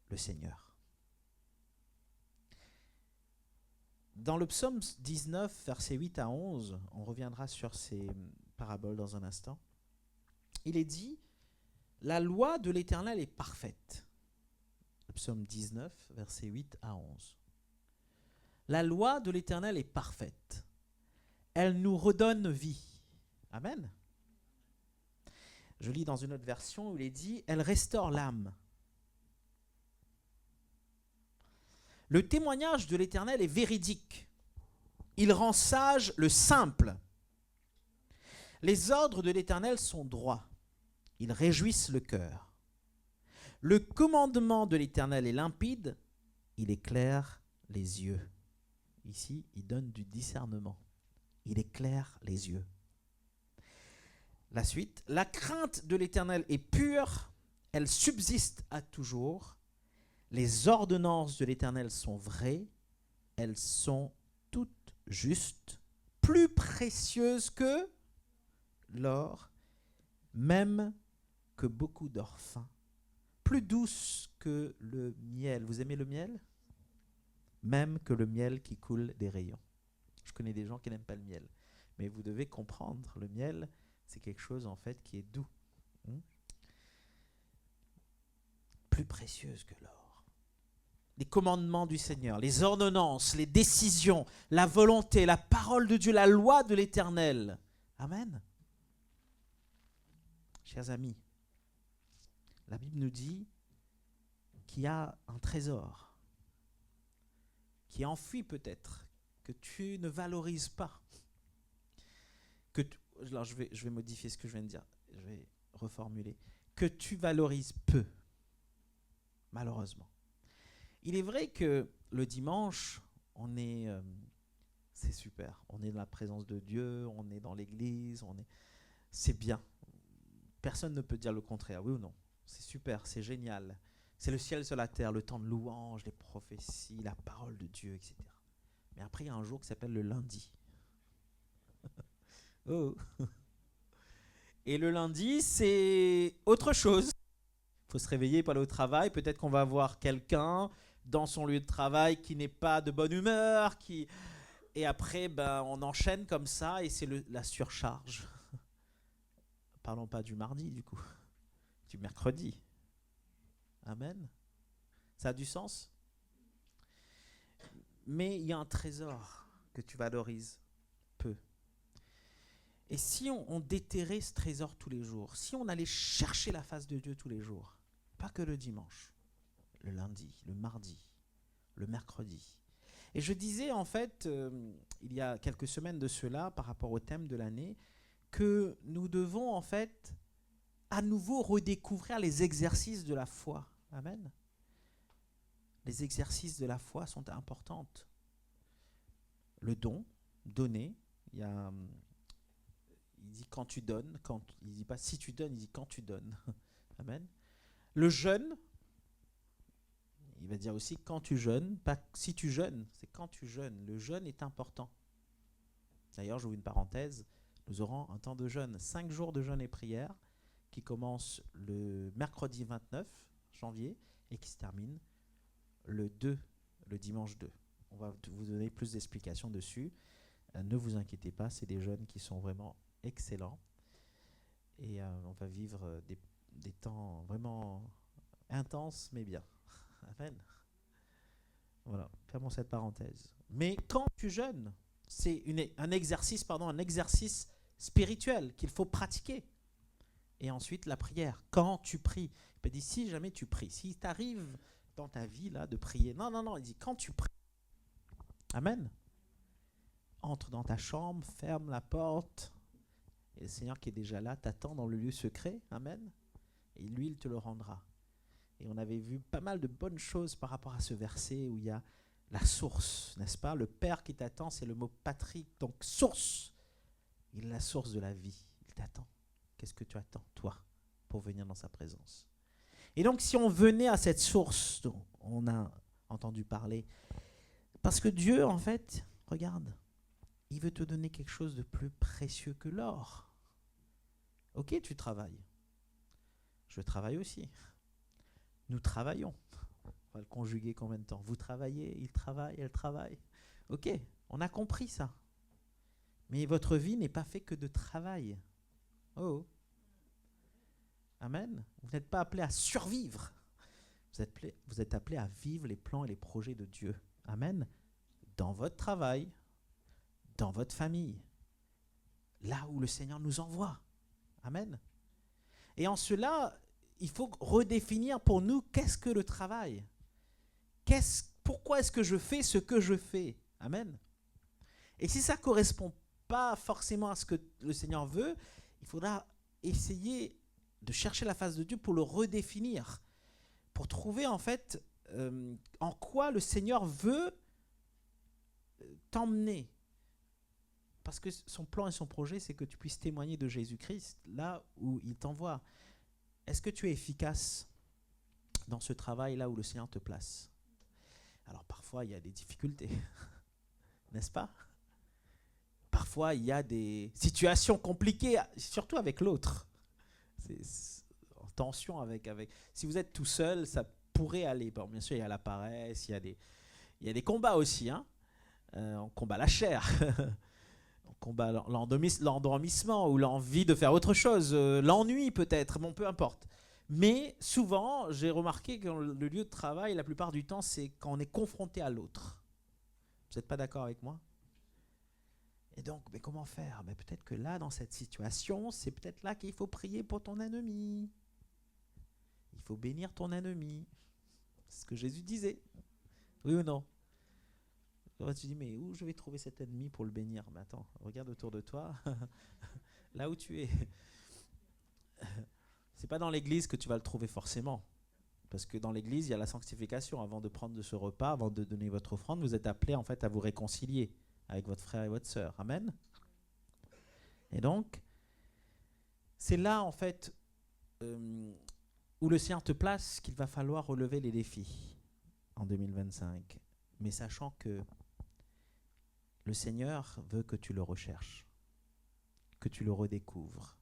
le Seigneur. Dans le psaume 19, versets 8 à 11, on reviendra sur ces paraboles dans un instant, il est dit, la loi de l'Éternel est parfaite. Le psaume 19, versets 8 à 11. La loi de l'Éternel est parfaite. Elle nous redonne vie. Amen. Je lis dans une autre version où il est dit, elle restaure l'âme. Le témoignage de l'Éternel est véridique. Il rend sage le simple. Les ordres de l'Éternel sont droits. Ils réjouissent le cœur. Le commandement de l'Éternel est limpide. Il éclaire les yeux. Ici, il donne du discernement. Il éclaire les yeux. La suite. La crainte de l'Éternel est pure. Elle subsiste à toujours. Les ordonnances de l'Éternel sont vraies, elles sont toutes justes, plus précieuse que l'or, même que beaucoup d'or fin, plus douce que le miel. Vous aimez le miel? Même que le miel qui coule des rayons. Je connais des gens qui n'aiment pas le miel. Mais vous devez comprendre, le miel, c'est quelque chose en fait qui est doux. Plus précieuse que l'or. Les commandements du Seigneur, les ordonnances, les décisions, la volonté, la parole de Dieu, la loi de l'Éternel. Amen. Chers amis, la Bible nous dit qu'il y a un trésor qui est enfoui peut-être, que tu ne valorises pas. Alors je vais modifier ce que je viens de dire, je vais reformuler. Que tu valorises peu, malheureusement. Il est vrai que le dimanche, c'est super. On est dans la présence de Dieu, on est dans l'église, c'est bien. Personne ne peut dire le contraire, oui ou non. C'est super, c'est génial. C'est le ciel sur la terre, le temps de louange, les prophéties, la parole de Dieu, etc. Mais après, il y a un jour qui s'appelle le lundi. Oh. Et le lundi, c'est autre chose. Il faut se réveiller pour aller au travail. Peut-être qu'on va voir quelqu'un dans son lieu de travail qui n'est pas de bonne humeur. Et après, on enchaîne comme ça et c'est la surcharge. Parlons pas du mardi, du coup. Du mercredi. Amen. Ça a du sens? Mais il y a un trésor que tu valorises peu. Et si on déterrait ce trésor tous les jours, si on allait chercher la face de Dieu tous les jours, pas que le dimanche, le lundi, le mardi, le mercredi. Et je disais en fait, il y a quelques semaines de cela, par rapport au thème de l'année, que nous devons en fait à nouveau redécouvrir les exercices de la foi. Amen. Les exercices de la foi sont importants. Le don, donner, il dit quand tu donnes, il dit pas si tu donnes, il dit quand tu donnes. Amen. Le jeûne, il va dire aussi quand tu jeûnes, pas si tu jeûnes, c'est quand tu jeûnes. Le jeûne est important. D'ailleurs, j'ouvre une parenthèse, nous aurons un temps de jeûne, 5 jours de jeûne et prière, qui commence le mercredi 29 janvier et qui se termine le dimanche 2. On va vous donner plus d'explications dessus. Ne vous inquiétez pas, c'est des jeûnes qui sont vraiment excellents. Et on va vivre des temps vraiment intenses, mais bien. Amen. Voilà, fermons cette parenthèse. Mais quand tu jeûnes, c'est un exercice spirituel qu'il faut pratiquer. Et ensuite, la prière. Quand tu pries, il peut dire si jamais tu pries, si t'arrive dans ta vie là de prier. Non, il dit quand tu pries. Amen. Entre dans ta chambre, ferme la porte. Et le Seigneur qui est déjà là t'attend dans le lieu secret. Amen. Et lui, il te le rendra. Et on avait vu pas mal de bonnes choses par rapport à ce verset où il y a la source, n'est-ce pas? Le Père qui t'attend, c'est le mot patrie, donc source. Il est la source de la vie. Il t'attend. Qu'est-ce que tu attends, toi, pour venir dans sa présence? Et donc, si on venait à cette source dont on a entendu parler, parce que Dieu, en fait, regarde, il veut te donner quelque chose de plus précieux que l'or. Ok, tu travailles. Je travaille aussi. Nous travaillons. On va le conjuguer combien de temps? Vous travaillez, il travaille, elle travaille. Ok, on a compris ça. Mais votre vie n'est pas faite que de travail. Oh. Amen. Vous n'êtes pas appelé à survivre. Vous êtes appelé à vivre les plans et les projets de Dieu. Amen. Dans votre travail, dans votre famille, là où le Seigneur nous envoie. Amen. Et en cela, il faut redéfinir pour nous qu'est-ce que le travail. Pourquoi est-ce que je fais ce que je fais? Amen. Et si ça ne correspond pas forcément à ce que le Seigneur veut, il faudra essayer de chercher la face de Dieu pour le redéfinir, pour trouver en fait en quoi le Seigneur veut t'emmener. Parce que son plan et son projet, c'est que tu puisses témoigner de Jésus-Christ là où il t'envoie. Est-ce que tu es efficace dans ce travail là où le Seigneur te place? Alors parfois, il y a des difficultés, n'est-ce pas? parfois, il y a des situations compliquées, surtout avec l'autre. C'est en tension avec. Si vous êtes tout seul, ça pourrait aller. Bon, bien sûr, il y a la paresse, il y a des combats aussi. Hein. On combat la chair. On combat l'endormissement ou l'envie de faire autre chose. L'ennui peut-être, bon, peu importe. Mais souvent, j'ai remarqué que le lieu de travail, la plupart du temps, c'est quand on est confronté à l'autre. Vous n'êtes pas d'accord avec moi ? Et donc, mais comment faire ? Mais peut-être que là, dans cette situation, c'est peut-être là qu'il faut prier pour ton ennemi. Il faut bénir ton ennemi. C'est ce que Jésus disait. Oui ou non ? Alors, tu dis, mais où je vais trouver cet ennemi pour le bénir ? Mais attends, regarde autour de toi, là où tu es. C'est pas dans l'église que tu vas le trouver forcément. Parce que dans l'église, il y a la sanctification. Avant de prendre de ce repas, avant de donner votre offrande, vous êtes appelés en fait à vous réconcilier avec votre frère et votre sœur. Amen. Et donc, c'est là en fait où le Seigneur te place qu'il va falloir relever les défis en 2025. Mais sachant que le Seigneur veut que tu le recherches, que tu le redécouvres.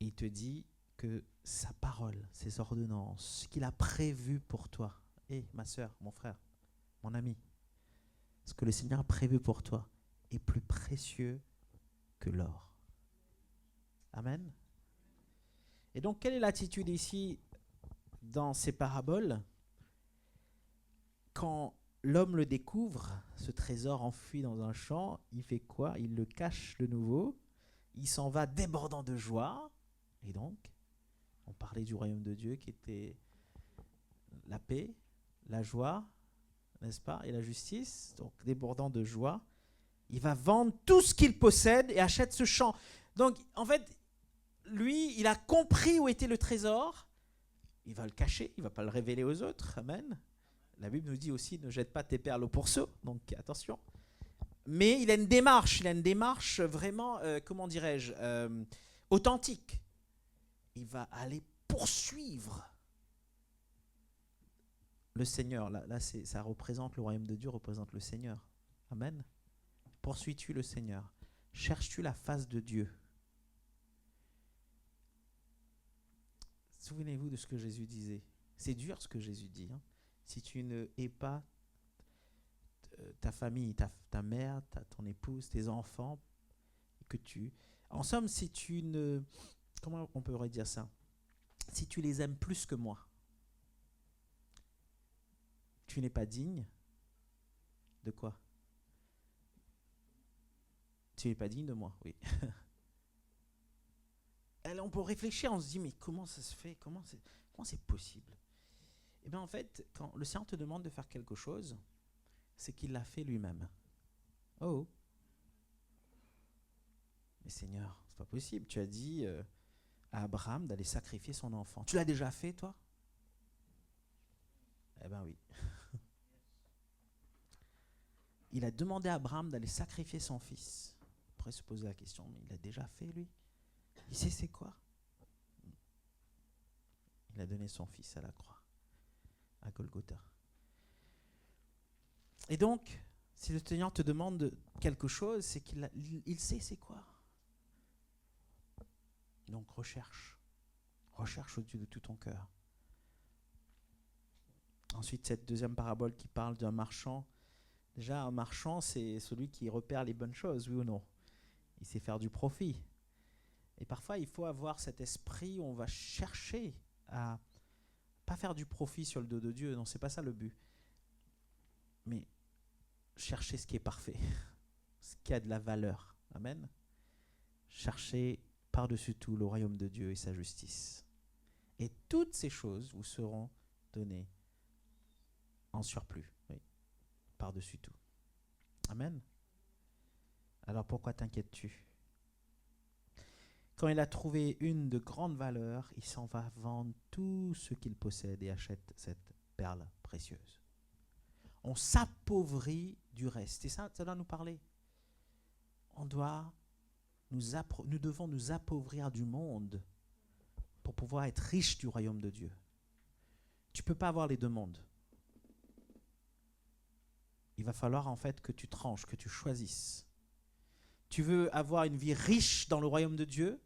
Il te dit que sa parole, ses ordonnances, ce qu'il a prévu pour toi, ma sœur, mon frère, mon ami, ce que le Seigneur a prévu pour toi est plus précieux que l'or. Amen. Et donc, quelle est l'attitude ici dans ces paraboles ? Quand l'homme le découvre, ce trésor enfui dans un champ, il fait quoi ? Il le cache de nouveau, il s'en va débordant de joie. Et donc, on parlait du royaume de Dieu qui était la paix, la joie, n'est-ce pas, et la justice. Donc, débordant de joie, il va vendre tout ce qu'il possède et achète ce champ. Donc, en fait, lui, il a compris où était le trésor. Il va le cacher, il ne va pas le révéler aux autres. Amen. La Bible nous dit aussi, ne jette pas tes perles au pourceau. Donc, attention. Mais il a une démarche vraiment, comment dirais-je, authentique. Il va aller poursuivre le Seigneur. Là ça représente le royaume de Dieu, représente le Seigneur. Amen. Poursuis-tu le Seigneur? Cherches-tu la face de Dieu? Souvenez-vous de ce que Jésus disait. C'est dur ce que Jésus dit. Hein. Si tu ne hais pas ta famille, ta mère, ton épouse, tes enfants, en somme, si tu ne... Comment on pourrait dire ça? Si tu les aimes plus que moi, tu n'es pas digne de quoi? Tu n'es pas digne de moi, oui. Alors on peut réfléchir, on se dit, mais comment ça se fait? Comment c'est possible? Eh bien en fait, quand le Seigneur te demande de faire quelque chose, c'est qu'il l'a fait lui-même. Oh! Mais Seigneur, c'est pas possible. Tu as dit à Abraham d'aller sacrifier son enfant. Tu l'as déjà fait, toi? Eh bien oui. Il a demandé à Abraham d'aller sacrifier son fils. Après se poser la question, mais il l'a déjà fait, lui? Il sait c'est quoi? Il a donné son fils à la croix, à Golgotha. Et donc, si le Seigneur te demande quelque chose, c'est qu'il sait c'est quoi. Donc recherche au-dessus de tout ton cœur. Ensuite, cette deuxième parabole qui parle d'un marchand. Déjà, un marchand, c'est celui qui repère les bonnes choses, oui ou non? Il sait faire du profit. Et parfois, il faut avoir cet esprit où on va chercher à pas faire du profit sur le dos de Dieu. Non, c'est pas ça le but. Mais chercher ce qui est parfait, ce qui a de la valeur. Amen. Chercher par-dessus tout le royaume de Dieu et sa justice. Et toutes ces choses vous seront données en surplus, oui, par-dessus tout. Amen. Alors pourquoi t'inquiètes-tu? Quand il a trouvé une de grande valeur, il s'en va vendre tout ce qu'il possède et achète cette perle précieuse. On s'appauvrit du reste. Et ça doit nous parler. Nous devons nous appauvrir du monde pour pouvoir être riches du royaume de Dieu. Tu ne peux pas avoir les deux mondes. Il va falloir en fait que tu tranches, que tu choisisses. Tu veux avoir une vie riche dans le royaume de Dieu?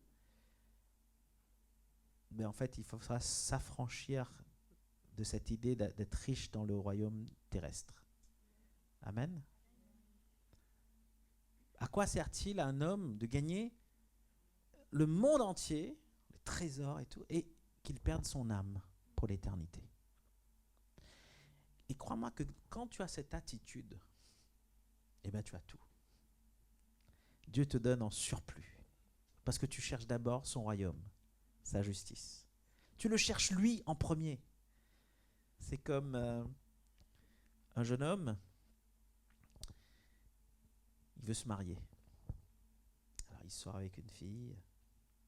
Mais en fait, il faudra s'affranchir de cette idée d'être riche dans le royaume terrestre. Amen. À quoi sert-il à un homme de gagner le monde entier, les trésors et tout, et qu'il perde son âme pour l'éternité? Et crois-moi que quand tu as cette attitude, eh bien tu as tout. Dieu te donne en surplus, parce que tu cherches d'abord son royaume, sa justice. Tu le cherches lui en premier. C'est comme un jeune homme, il veut se marier. Alors il sort avec une fille,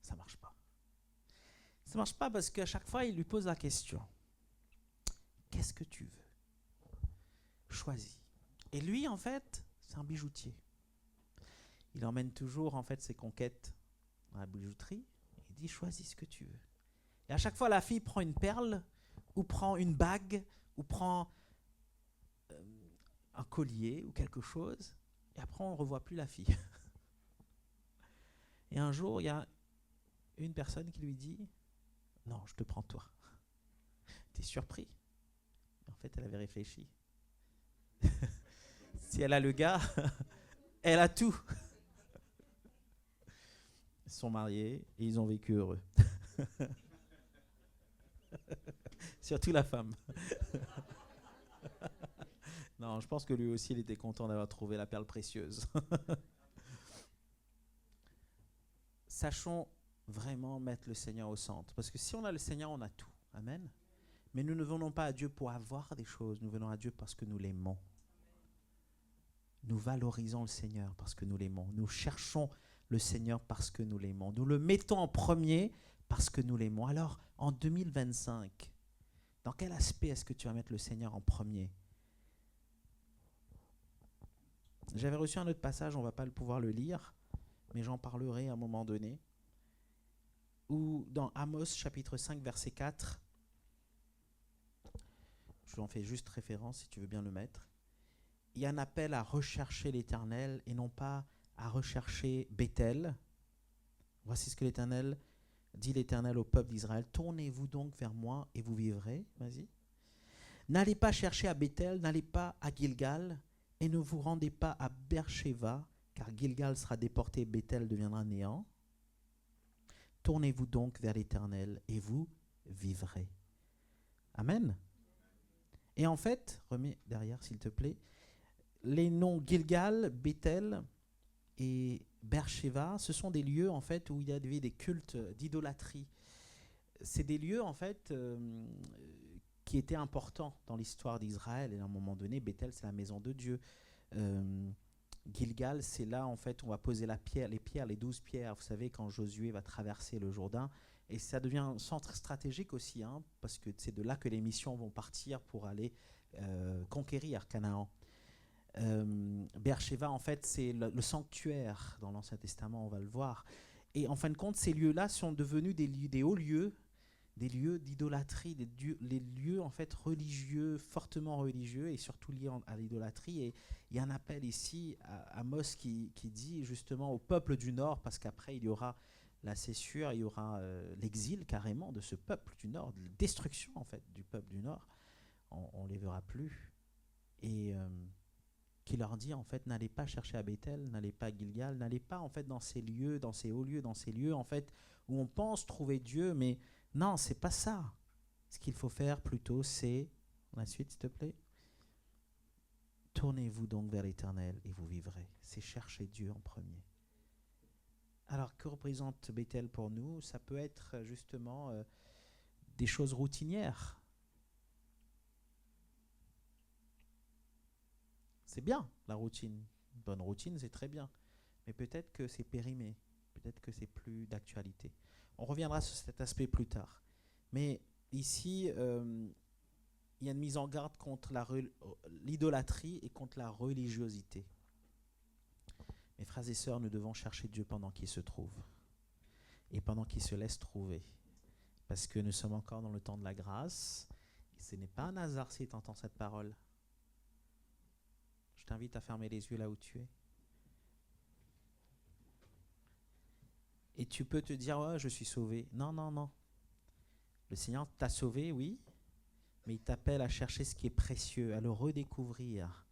ça marche pas. Ça marche pas parce qu'à chaque fois, il lui pose la question. Qu'est-ce que tu veux? Choisis. Et lui, en fait, c'est un bijoutier. Il emmène toujours, en fait, ses conquêtes dans la bijouterie. Il dit, choisis ce que tu veux. Et à chaque fois, la fille prend une perle, ou prend une bague, ou prend un collier, ou quelque chose. Et après, on ne revoit plus la fille. Et un jour, il y a une personne qui lui dit, non, je te prends toi. T'es surpris. En fait, elle avait réfléchi. Si elle a le gars, elle a tout. Ils sont mariés et ils ont vécu heureux. Surtout la femme. Non, je pense que lui aussi, il était content d'avoir trouvé la perle précieuse. Sachons vraiment mettre le Seigneur au centre. Parce que si on a le Seigneur, on a tout. Amen. Mais nous ne venons pas à Dieu pour avoir des choses. Nous venons à Dieu parce que nous l'aimons. Nous valorisons le Seigneur parce que nous l'aimons. Nous cherchons le Seigneur parce que nous l'aimons. Nous le mettons en premier parce que nous l'aimons. Alors, en 2025, dans quel aspect est-ce que tu vas mettre le Seigneur en premier? J'avais reçu un autre passage, on ne va pas pouvoir le lire, mais j'en parlerai à un moment donné, où dans Amos chapitre 5, verset 4, je en fais juste référence si tu veux bien le mettre, il y a un appel à rechercher l'Éternel et non pas à rechercher Béthel. Voici ce que l'Éternel dit, l'Éternel au peuple d'Israël. Tournez-vous donc vers moi et vous vivrez. Vas-y. N'allez pas chercher à Béthel, n'allez pas à Gilgal et ne vous rendez pas à Beersheba, car Gilgal sera déporté et Béthel deviendra néant. Tournez-vous donc vers l'Éternel et vous vivrez. Amen. Et en fait, remets derrière s'il te plaît, les noms Gilgal, Béthel et Beersheba, ce sont des lieux en fait où il y avait des cultes d'idolâtrie. C'est des lieux en fait qui étaient importants dans l'histoire d'Israël. Et à un moment donné, Béthel, c'est la maison de Dieu. Gilgal, c'est là en fait où on va poser les 12 pierres. Vous savez, quand Josué va traverser le Jourdain. Et ça devient un centre stratégique aussi, hein, parce que c'est de là que les missions vont partir pour aller conquérir Canaan. Beersheba, en fait, c'est le sanctuaire dans l'Ancien Testament, on va le voir. Et en fin de compte, ces lieux-là sont devenus des hauts lieux, des lieux d'idolâtrie, les lieux en fait religieux, fortement religieux et surtout liés à l'idolâtrie. Et il y a un appel ici à Amos qui dit justement au peuple du Nord, parce qu'après il y aura la cessure, il y aura l'exil carrément de ce peuple du Nord, la destruction en fait du peuple du Nord. On ne les verra plus. Et qui leur dit en fait, n'allez pas chercher à Béthel, n'allez pas à Gilgal, n'allez pas en fait dans ces lieux, dans ces hauts lieux, dans ces lieux en fait où on pense trouver Dieu, mais non, c'est pas ça. Ce qu'il faut faire plutôt, c'est, la suite s'il te plaît, tournez-vous donc vers l'Éternel et vous vivrez. C'est chercher Dieu en premier. Alors, que représente Béthel pour nous? Ça peut être justement des choses routinières. C'est bien, la routine. Une bonne routine, c'est très bien. Mais peut-être que c'est périmé. Peut-être que c'est plus d'actualité. On reviendra sur cet aspect plus tard. Mais ici, il y a une mise en garde contre l'idolâtrie et contre la religiosité. Mes frères et sœurs, nous devons chercher Dieu pendant qu'il se trouve et pendant qu'il se laisse trouver. Parce que nous sommes encore dans le temps de la grâce. Et ce n'est pas un hasard si tu entends cette parole. Je t'invite à fermer les yeux là où tu es. Et tu peux te dire, ouais, je suis sauvé. Non, non, non. Le Seigneur t'a sauvé, oui, mais il t'appelle à chercher ce qui est précieux, à le redécouvrir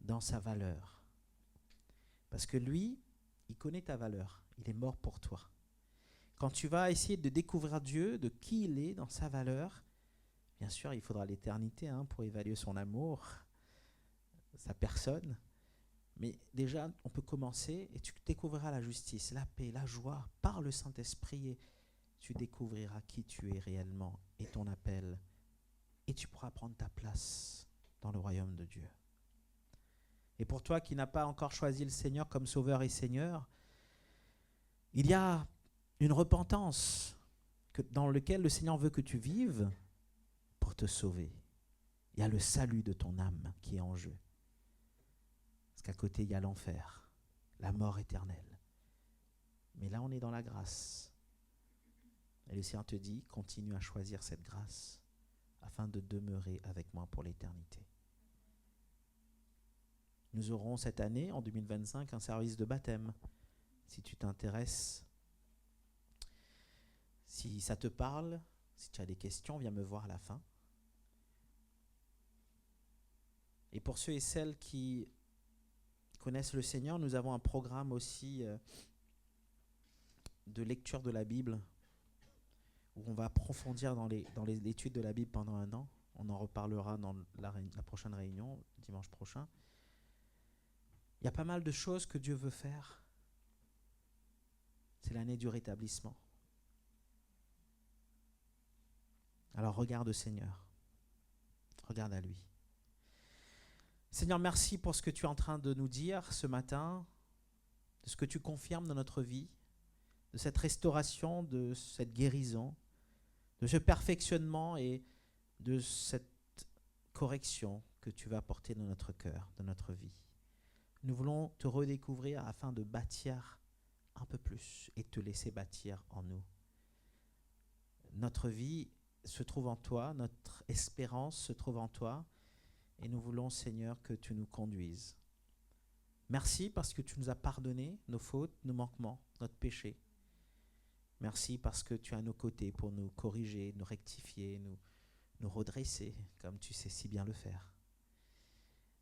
dans sa valeur. Parce que lui, il connaît ta valeur. Il est mort pour toi. Quand tu vas essayer de découvrir Dieu, de qui il est dans sa valeur, bien sûr, il faudra l'éternité pour évaluer son amour, sa personne. Mais déjà, on peut commencer et tu découvriras la justice, la paix, la joie par le Saint-Esprit. Et tu découvriras qui tu es réellement et ton appel. Et tu pourras prendre ta place dans le royaume de Dieu. Et pour toi qui n'as pas encore choisi le Seigneur comme Sauveur et Seigneur, il y a une repentance dans laquelle le Seigneur veut que tu vives pour te sauver. Il y a le salut de ton âme qui est en jeu. Parce qu'à côté, il y a l'enfer, la mort éternelle. Mais là, on est dans la grâce. Et le Seigneur te dit, continue à choisir cette grâce afin de demeurer avec moi pour l'éternité. Nous aurons cette année, en 2025, un service de baptême. Si tu t'intéresses, si ça te parle, si tu as des questions, viens me voir à la fin. Et pour ceux et celles qui connaissent le Seigneur, nous avons un programme aussi de lecture de la Bible où on va approfondir dans l'étude de la Bible pendant 1 an. On en reparlera dans la prochaine réunion, dimanche prochain. Il y a pas mal de choses que Dieu veut faire. C'est l'année du rétablissement. Alors regarde au Seigneur. Regarde à lui. Seigneur, merci pour ce que tu es en train de nous dire ce matin, de ce que tu confirmes dans notre vie, de cette restauration, de cette guérison, de ce perfectionnement et de cette correction que tu vas apporter dans notre cœur, dans notre vie. Nous voulons te redécouvrir afin de bâtir un peu plus et te laisser bâtir en nous. Notre vie se trouve en toi, notre espérance se trouve en toi et nous voulons, Seigneur, que tu nous conduises. Merci parce que tu nous as pardonné nos fautes, nos manquements, notre péché. Merci parce que tu es à nos côtés pour nous corriger, nous rectifier, nous redresser, comme tu sais si bien le faire.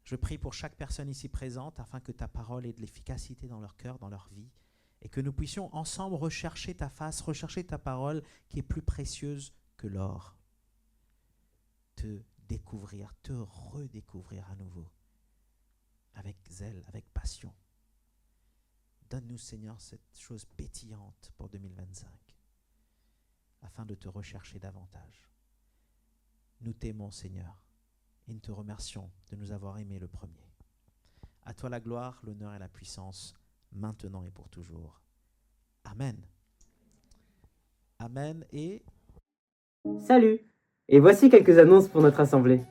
Je prie pour chaque personne ici présente afin que ta parole ait de l'efficacité dans leur cœur, dans leur vie, et que nous puissions ensemble rechercher ta face, rechercher ta parole qui est plus précieuse que l'or. Te découvrir, te redécouvrir à nouveau, avec zèle, avec passion. Donne-nous, Seigneur, cette chose pétillante pour 2025, afin de te rechercher davantage. Nous t'aimons, Seigneur, et nous te remercions de nous avoir aimés le premier. À toi la gloire, l'honneur et la puissance, maintenant et pour toujours. Amen. Amen et... Salut! Et voici quelques annonces pour notre assemblée.